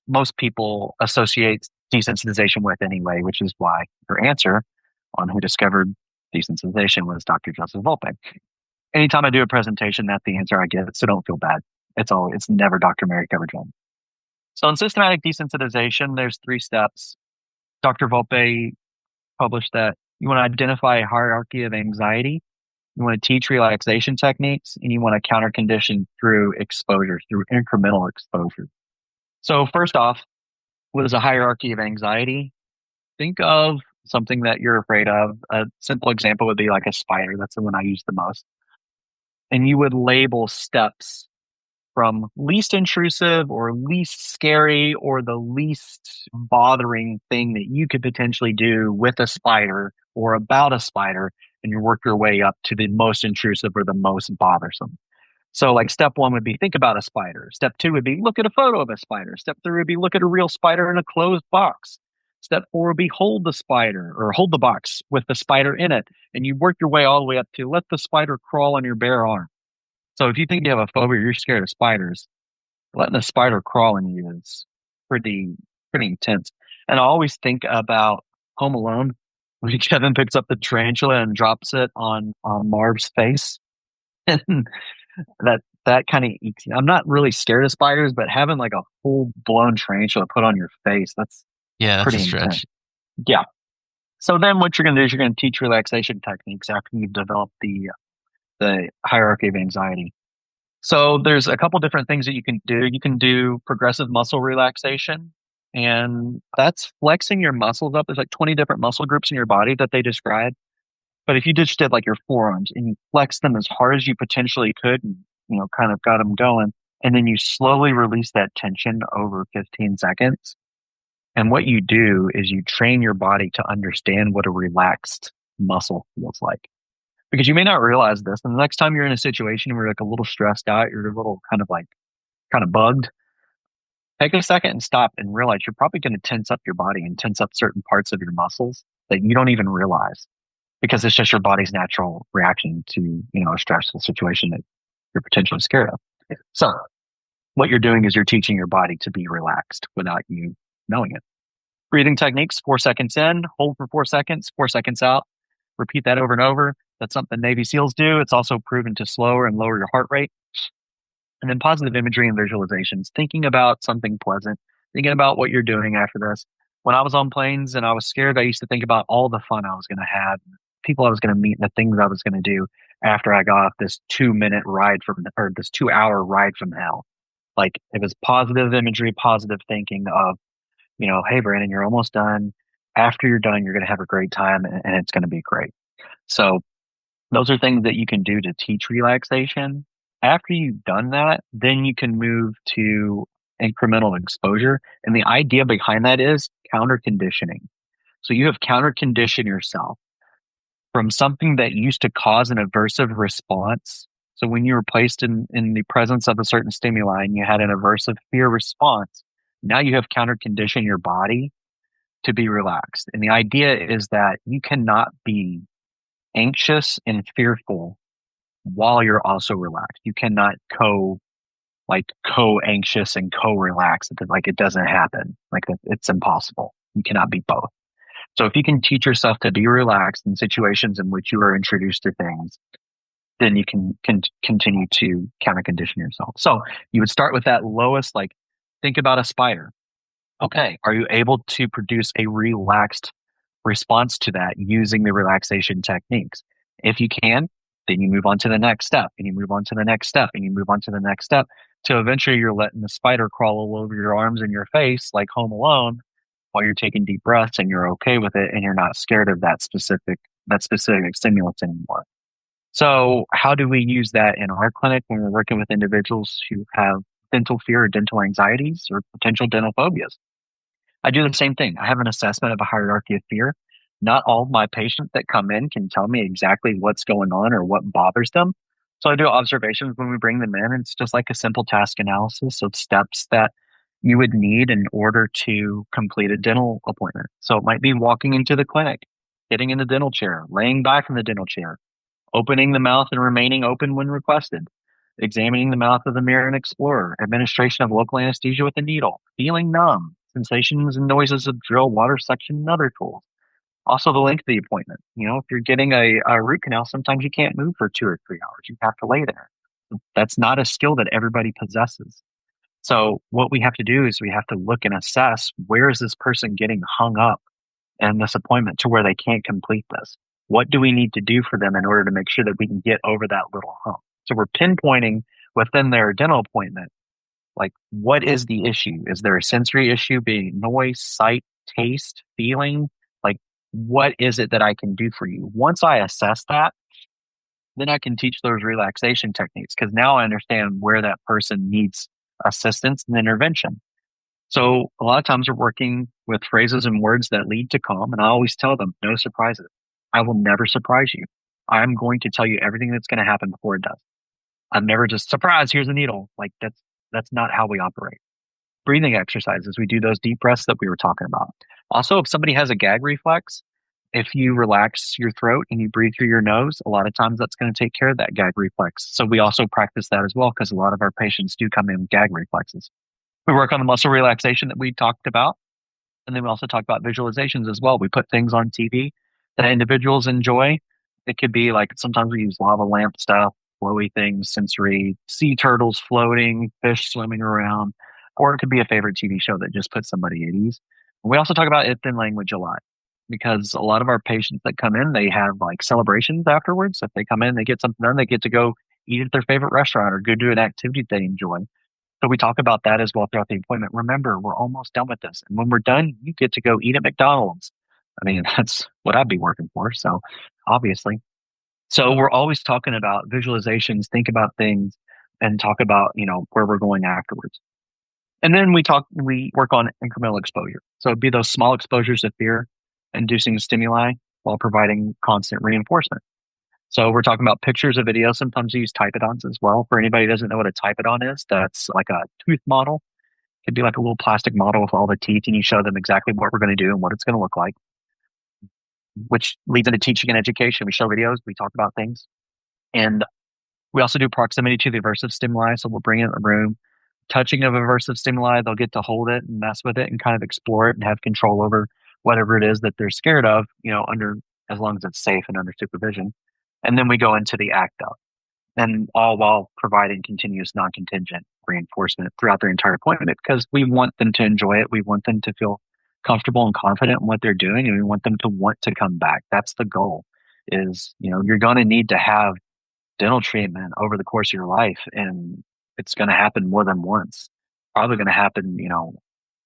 most people associate desensitization with anyway, which is why her answer on who discovered desensitization was Dr. Joseph Volpe. Anytime I do a presentation, that's the answer I get, so don't feel bad. It's never Dr. Mary Cover Jones. So in systematic desensitization, there's 3 steps. Dr. Volpe published that you want to identify a hierarchy of anxiety, you want to teach relaxation techniques, and you want to counter condition through exposure, through incremental exposure. So first off, what is a hierarchy of anxiety? Think of something that you're afraid of. A simple example would be like a spider. That's the one I use the most. And you would label steps from least intrusive or least scary or the least bothering thing that you could potentially do with a spider or about a spider, and you work your way up to the most intrusive or the most bothersome. So step 1 would be think about a spider. Step 2 would be look at a photo of a spider. Step 3 would be look at a real spider in a closed box. Step 4 would be hold the spider or hold the box with the spider in it. And you work your way all the way up to let the spider crawl on your bare arm. So if you think you have a phobia, you're scared of spiders, letting a spider crawl on you is pretty intense. And I always think about Home Alone when Kevin picks up the tarantula and drops it on Marv's face. And that kind of eats me. I'm not really scared of spiders, but having a full blown tarantula put on your face, that's pretty a stretch. Intense. Yeah. So then what you're going to do is you're going to teach relaxation techniques after you've developed the hierarchy of anxiety. So there's a couple different things that you can do. You can do progressive muscle relaxation, and that's flexing your muscles up. There's 20 different muscle groups in your body that they describe. But if you just did like your forearms and you flex them as hard as you potentially could and, kind of got them going, and then you slowly release that tension over 15 seconds. And what you do is you train your body to understand what a relaxed muscle feels like. Because you may not realize this. And the next time you're in a situation where you're like a little stressed out, you're a little kind of bugged, take a second and stop and realize you're probably going to tense up your body and tense up certain parts of your muscles that you don't even realize, because it's just your body's natural reaction to, a stressful situation that you're potentially scared of. So what you're doing is you're teaching your body to be relaxed without you knowing it. Breathing techniques, 4 seconds in, hold for 4 seconds, 4 seconds out. Repeat that over and over. That's something Navy SEALs do. It's also proven to slower and lower your heart rate. And then positive imagery and visualizations, thinking about something pleasant, thinking about what you're doing after this. When I was on planes and I was scared, I used to think about all the fun I was going to have, people I was going to meet, and the things I was going to do after I got off this 2-minute ride or this 2-hour ride from hell. Like, it was positive imagery, positive thinking of, hey, Brandon, you're almost done. After you're done, you're going to have a great time and it's going to be great. So those are things that you can do to teach relaxation. After you've done that, then you can move to incremental exposure. And the idea behind that is counter conditioning. So you have counter conditioned yourself from something that used to cause an aversive response. So when you were placed in the presence of a certain stimuli and you had an aversive fear response, now you have counter conditioned your body to be relaxed. And the idea is that you cannot be anxious and fearful while you're also relaxed. You cannot co-anxious and co-relaxed. Like, it doesn't happen. Like, it's impossible. You cannot be both. So if you can teach yourself to be relaxed in situations in which you are introduced to things, then you can continue to counter condition yourself. So you would start with that lowest, like, think about a spider. Okay, are you able to produce a relaxed response to that using the relaxation techniques? If you can, then you move on to the next step, and you move on to the next step, and you move on to the next step, till eventually you're letting the spider crawl all over your arms and your face like Home Alone while you're taking deep breaths, and you're okay with it, and you're not scared of that specific stimulus anymore. So how do we use that in our clinic when we're working with individuals who have dental fear or dental anxieties or potential dental phobias? I do the same thing. I have an assessment of a hierarchy of fear. Not all of my patients that come in can tell me exactly what's going on or what bothers them. So I do observations when we bring them in. And it's just like a simple task analysis of steps that you would need in order to complete a dental appointment. So it might be walking into the clinic, getting in the dental chair, laying back in the dental chair, opening the mouth and remaining open when requested, examining the mouth of the mirror and explorer, administration of local anesthesia with a needle, feeling numb, sensations and noises of drill, water suction, and other tools. Also, the length of the appointment. If you're getting a root canal, sometimes you can't move for 2 or 3 hours. You have to lay there. That's not a skill that everybody possesses. So what we have to do is we have to look and assess, where is this person getting hung up in this appointment to where they can't complete this? What do we need to do for them in order to make sure that we can get over that little hump? So we're pinpointing within their dental appointment, like, what is the issue? Is there a sensory issue, being noise, sight, taste, feeling? Like, what is it that I can do for you? Once I assess that, then I can teach those relaxation techniques, because now I understand where that person needs assistance and intervention. So a lot of times we're working with phrases and words that lead to calm. And I always tell them, no surprises. I will never surprise you. I'm going to tell you everything that's going to happen before it does. I'm never just, surprise, here's a needle. Like, that's not how we operate. Breathing exercises, we do those deep breaths that we were talking about. Also, if somebody has a gag reflex, if you relax your throat and you breathe through your nose, a lot of times that's going to take care of that gag reflex. So we also practice that as well, because a lot of our patients do come in with gag reflexes. We work on the muscle relaxation that we talked about. And then we also talk about visualizations as well. We put things on TV that individuals enjoy. It could be like, sometimes we use lava lamp stuff, flowy things, sensory, sea turtles floating, fish swimming around, or it could be a favorite TV show that just puts somebody at ease. And we also talk about if then language a lot, because a lot of our patients that come in, they have like celebrations afterwards. If they come in, they get something done, they get to go eat at their favorite restaurant or go do an activity they enjoy. So we talk about that as well throughout the appointment. Remember, we're almost done with this. And when we're done, you get to go eat at McDonald's. I mean, that's what I'd be working for. So obviously. So we're always talking about visualizations, think about things, and talk about, where we're going afterwards. And then we work on incremental exposure. So it'd be those small exposures of fear inducing stimuli while providing constant reinforcement. So we're talking about pictures of video. Sometimes we use typodons as well. For anybody who doesn't know what a typodon is, that's like a tooth model. It could be like a little plastic model with all the teeth, and you show them exactly what we're going to do and what it's going to look like, which leads into teaching and education. We show videos, we talk about things. And we also do proximity to the aversive stimuli. So we'll bring it in the room, touching of aversive stimuli, they'll get to hold it and mess with it and kind of explore it and have control over whatever it is that they're scared of, as long as it's safe and under supervision. And then we go into the act of, and all while providing continuous non-contingent reinforcement throughout their entire appointment, because we want them to enjoy it. We want them to feel comfortable and confident in what they're doing, and we want them to want to come back. That's the goal. Is, you're going to need to have dental treatment over the course of your life, and it's going to happen more than once. Probably going to happen,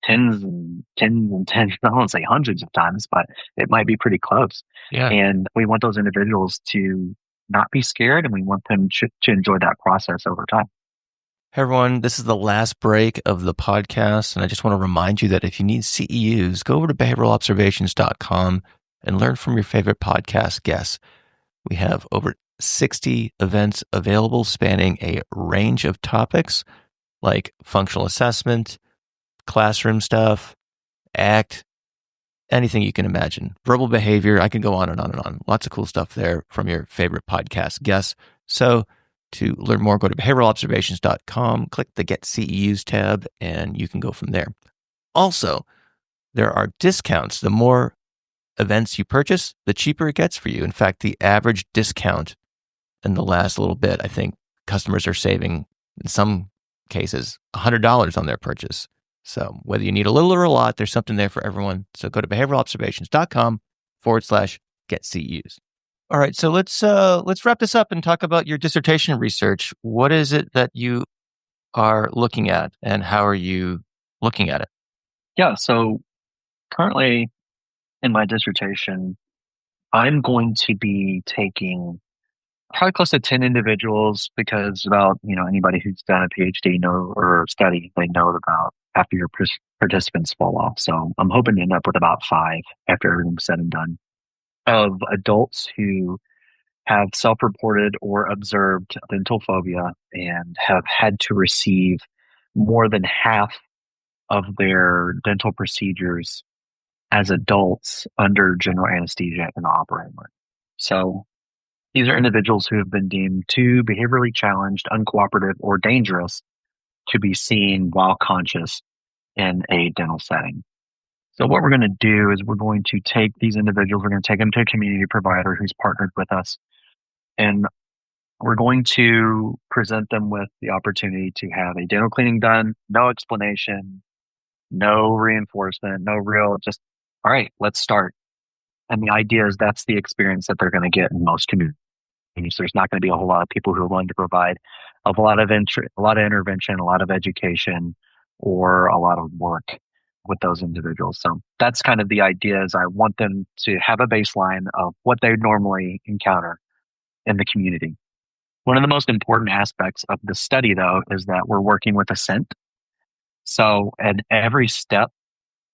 tens and tens and tens, I don't want to say hundreds of times, but it might be pretty close. Yeah. And we want those individuals to not be scared, and we want them to enjoy that process over time. Hey everyone, this is the last break of the podcast, and I just want to remind you that if you need CEUs, go over to behavioralobservations.com and learn from your favorite podcast guests. We have over 60 events available spanning a range of topics like functional assessment, classroom stuff, ACT, anything you can imagine. Verbal behavior, I can go on and on and on. Lots of cool stuff there from your favorite podcast guests. So to learn more, go to behavioralobservations.com, click the Get CEUs tab, and you can go from there. Also, there are discounts. The more events you purchase, the cheaper it gets for you. In fact, the average discount in the last little bit, I think customers are saving, in some cases, $100 on their purchase. So whether you need a little or a lot, there's something there for everyone. So go to behavioralobservations.com/get CEUs. All right, so let's wrap this up and talk about your dissertation research. What is it that you are looking at, and how are you looking at it? Yeah, so currently in my dissertation, I'm going to be taking probably close to 10 individuals, because about, anybody who's done a PhD or study, they know about after your participants fall off. So I'm hoping to end up with about 5 after everything's said and done, of adults who have self-reported or observed dental phobia and have had to receive more than half of their dental procedures as adults under general anesthesia in the operating room. So these are individuals who have been deemed too behaviorally challenged, uncooperative, or dangerous to be seen while conscious in a dental setting. So what we're going to do is we're going to take these individuals, we're going to take them to a community provider who's partnered with us, and we're going to present them with the opportunity to have a dental cleaning done, no explanation, no reinforcement, no real, just, all right, let's start. And the idea is that's the experience that they're going to get in most communities. There's not going to be a whole lot of people who are willing to provide a lot of intervention, a lot of education, or a lot of work with those individuals. So that's kind of the idea, is I want them to have a baseline of what they normally encounter in the community. One of the most important aspects of the study, though, is that we're working with assent. So at every step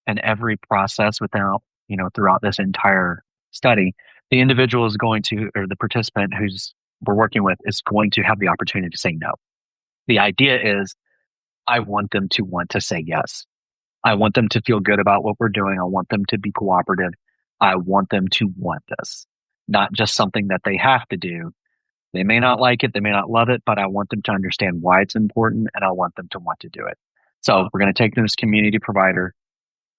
and every process throughout this entire study, the individual is going to, or the participant who's we're working with, is going to have the opportunity to say no. The idea is I want them to want to say yes. I want them to feel good about what we're doing. I want them to be cooperative. I want them to want this, not just something that they have to do. They may not like it, they may not love it, but I want them to understand why it's important, and I want them to want to do it. So we're going to take them to this community provider.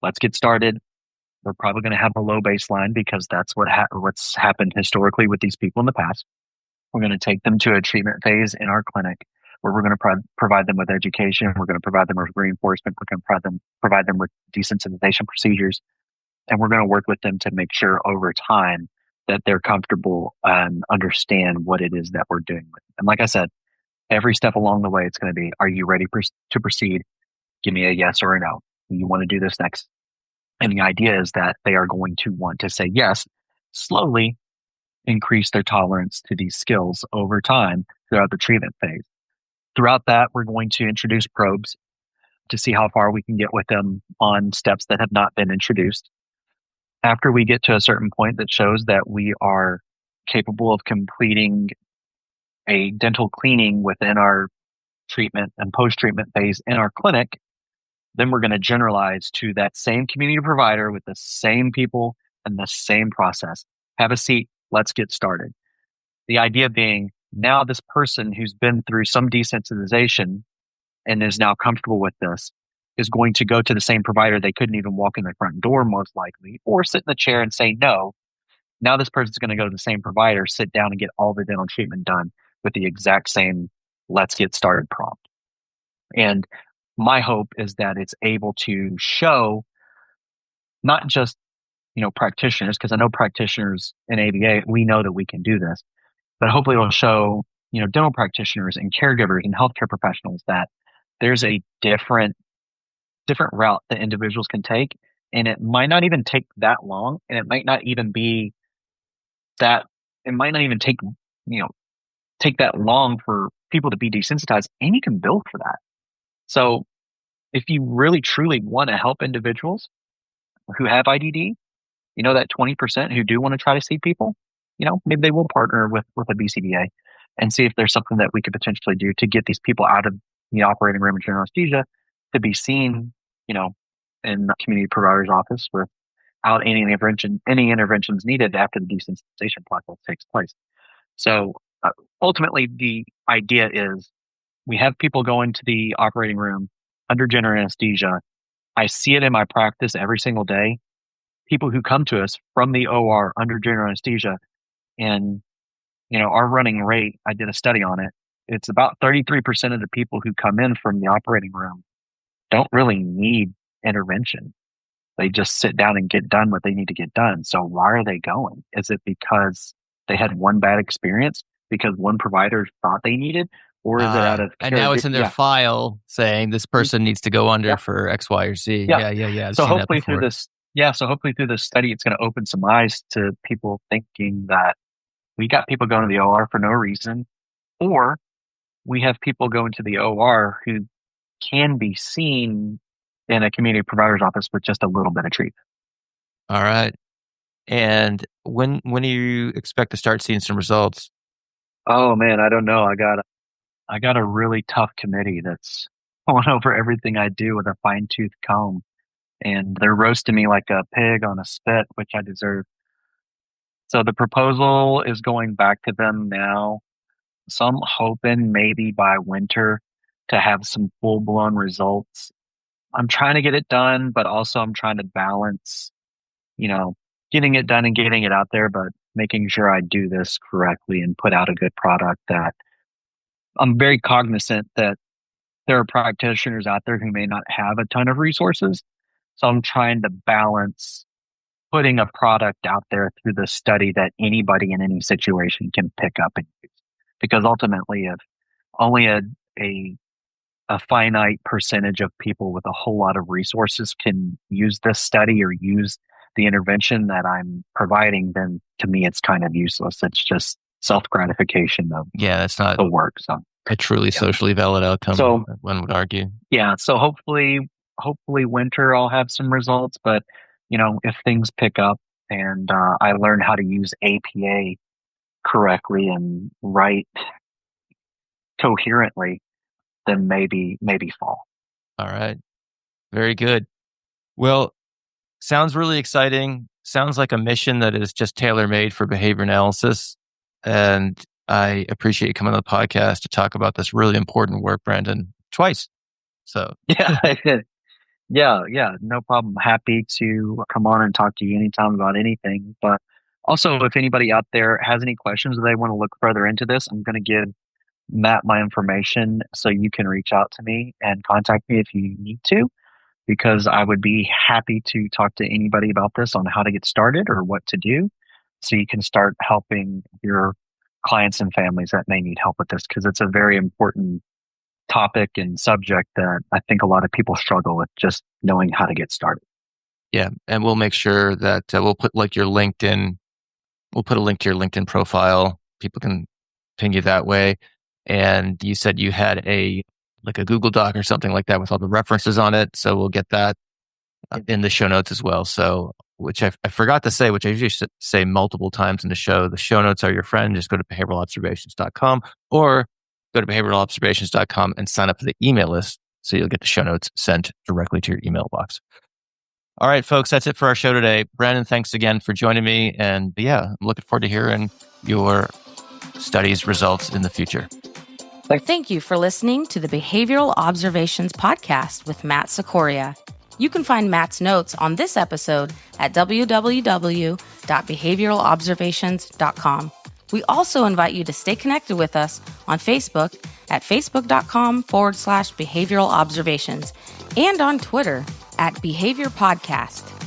Let's get started. We're probably going to have a low baseline, because that's what's happened historically with these people in the past. We're going to take them to a treatment phase in our clinic, where we're going to provide them with education. We're going to provide them with reinforcement. We're going to provide them with desensitization procedures. And we're going to work with them to make sure over time that they're comfortable and understand what it is that we're doing with them. And like I said, every step along the way, it's going to be, are you ready to proceed? Give me a yes or a no. You want to do this next? And the idea is that they are going to want to say yes, slowly increase their tolerance to these skills over time throughout the treatment phase. Throughout that, we're going to introduce probes to see how far we can get with them on steps that have not been introduced. After we get to a certain point that shows that we are capable of completing a dental cleaning within our treatment and post-treatment phase in our clinic, then we're going to generalize to that same community provider with the same people and the same process. Have a seat. Let's get started. The idea being, now this person who's been through some desensitization and is now comfortable with this is going to go to the same provider they couldn't even walk in the front door, most likely, or sit in the chair and say no. Now this person's going to go to the same provider, sit down and get all the dental treatment done with the exact same let's get started prompt. And my hope is that it's able to show not just, practitioners, because I know practitioners in ABA, we know that we can do this, but hopefully it'll show, dental practitioners and caregivers and healthcare professionals that there's a different route that individuals can take. And it might not even take that long. And it might not even be that, it might not even take that long for people to be desensitized, and you can build for that. So if you really truly want to help individuals who have IDD, that 20% who do want to try to see people, maybe they will partner with a BCBA and see if there's something that we could potentially do to get these people out of the operating room of general anesthesia to be seen, in the community provider's office without any interventions needed after the desensitization process takes place. So ultimately, the idea is we have people going to the operating room under general anesthesia. I see it in my practice every single day. People who come to us from the OR under general anesthesia, and our running rate, I did a study on it. It's about 33% of the people who come in from the operating room don't really need intervention. They just sit down and get done what they need to get done. So why are they going? Is it because they had one bad experience because one provider thought they needed, or is it out of and now it's in their file saying this person needs to go under for X, Y, or Z. Yeah. I've so seen hopefully that before. through this study, it's going to open some eyes to people thinking that we got people going to the OR for no reason, or we have people going to the OR who can be seen in a community provider's office with just a little bit of treatment. All right. And when do you expect to start seeing some results? Oh man, I don't know. I got a really tough committee that's going over everything I do with a fine-tooth comb, and they're roasting me like a pig on a spit, which I deserve. So the proposal is going back to them now. So I'm hoping maybe by winter to have some full-blown results. I'm trying to get it done, but also I'm trying to balance, getting it done and getting it out there, but making sure I do this correctly and put out a good product. That I'm very cognizant that there are practitioners out there who may not have a ton of resources. So I'm trying to balance putting a product out there through the study that anybody in any situation can pick up and use. Because ultimately, if only a finite percentage of people with a whole lot of resources can use this study or use the intervention that I'm providing, then to me, it's kind of useless. It's just self-gratification of that's not the work. So a truly socially valid outcome, so one would argue. Yeah. So hopefully winter I'll have some results, but if things pick up and I learn how to use APA correctly and write coherently, then maybe fall. All right. Very good. Well, sounds really exciting. Sounds like a mission that is just tailor-made for behavior analysis. And I appreciate you coming on the podcast to talk about this really important work, Brandon, twice. So Yeah, no problem. Happy to come on and talk to you anytime about anything. But also, if anybody out there has any questions or they want to look further into this, I'm going to give Matt my information so you can reach out to me and contact me if you need to, because I would be happy to talk to anybody about this on how to get started or what to do so you can start helping your clients and families that may need help with this, because it's a very important topic and subject that I think a lot of people struggle with just knowing how to get started. Yeah. And we'll make sure that we'll put like your LinkedIn, we'll put a link to your LinkedIn profile. People can ping you that way. And you said you had like a Google Doc or something like that with all the references on it. So we'll get that in the show notes as well. So, which I forgot to say, which I usually say multiple times in the show notes are your friend. Just go to behavioralobservations.com or go to behavioralobservations.com and sign up for the email list. So you'll get the show notes sent directly to your email box. All right, folks, that's it for our show today. Brandon, thanks again for joining me. And yeah, I'm looking forward to hearing your studies results in the future. Thank you for listening to the Behavioral Observations podcast with Matt Sicoria. You can find Matt's notes on this episode at www.behavioralobservations.com. We also invite you to stay connected with us on Facebook at facebook.com/behavioral observations and on Twitter at Behavior Podcast.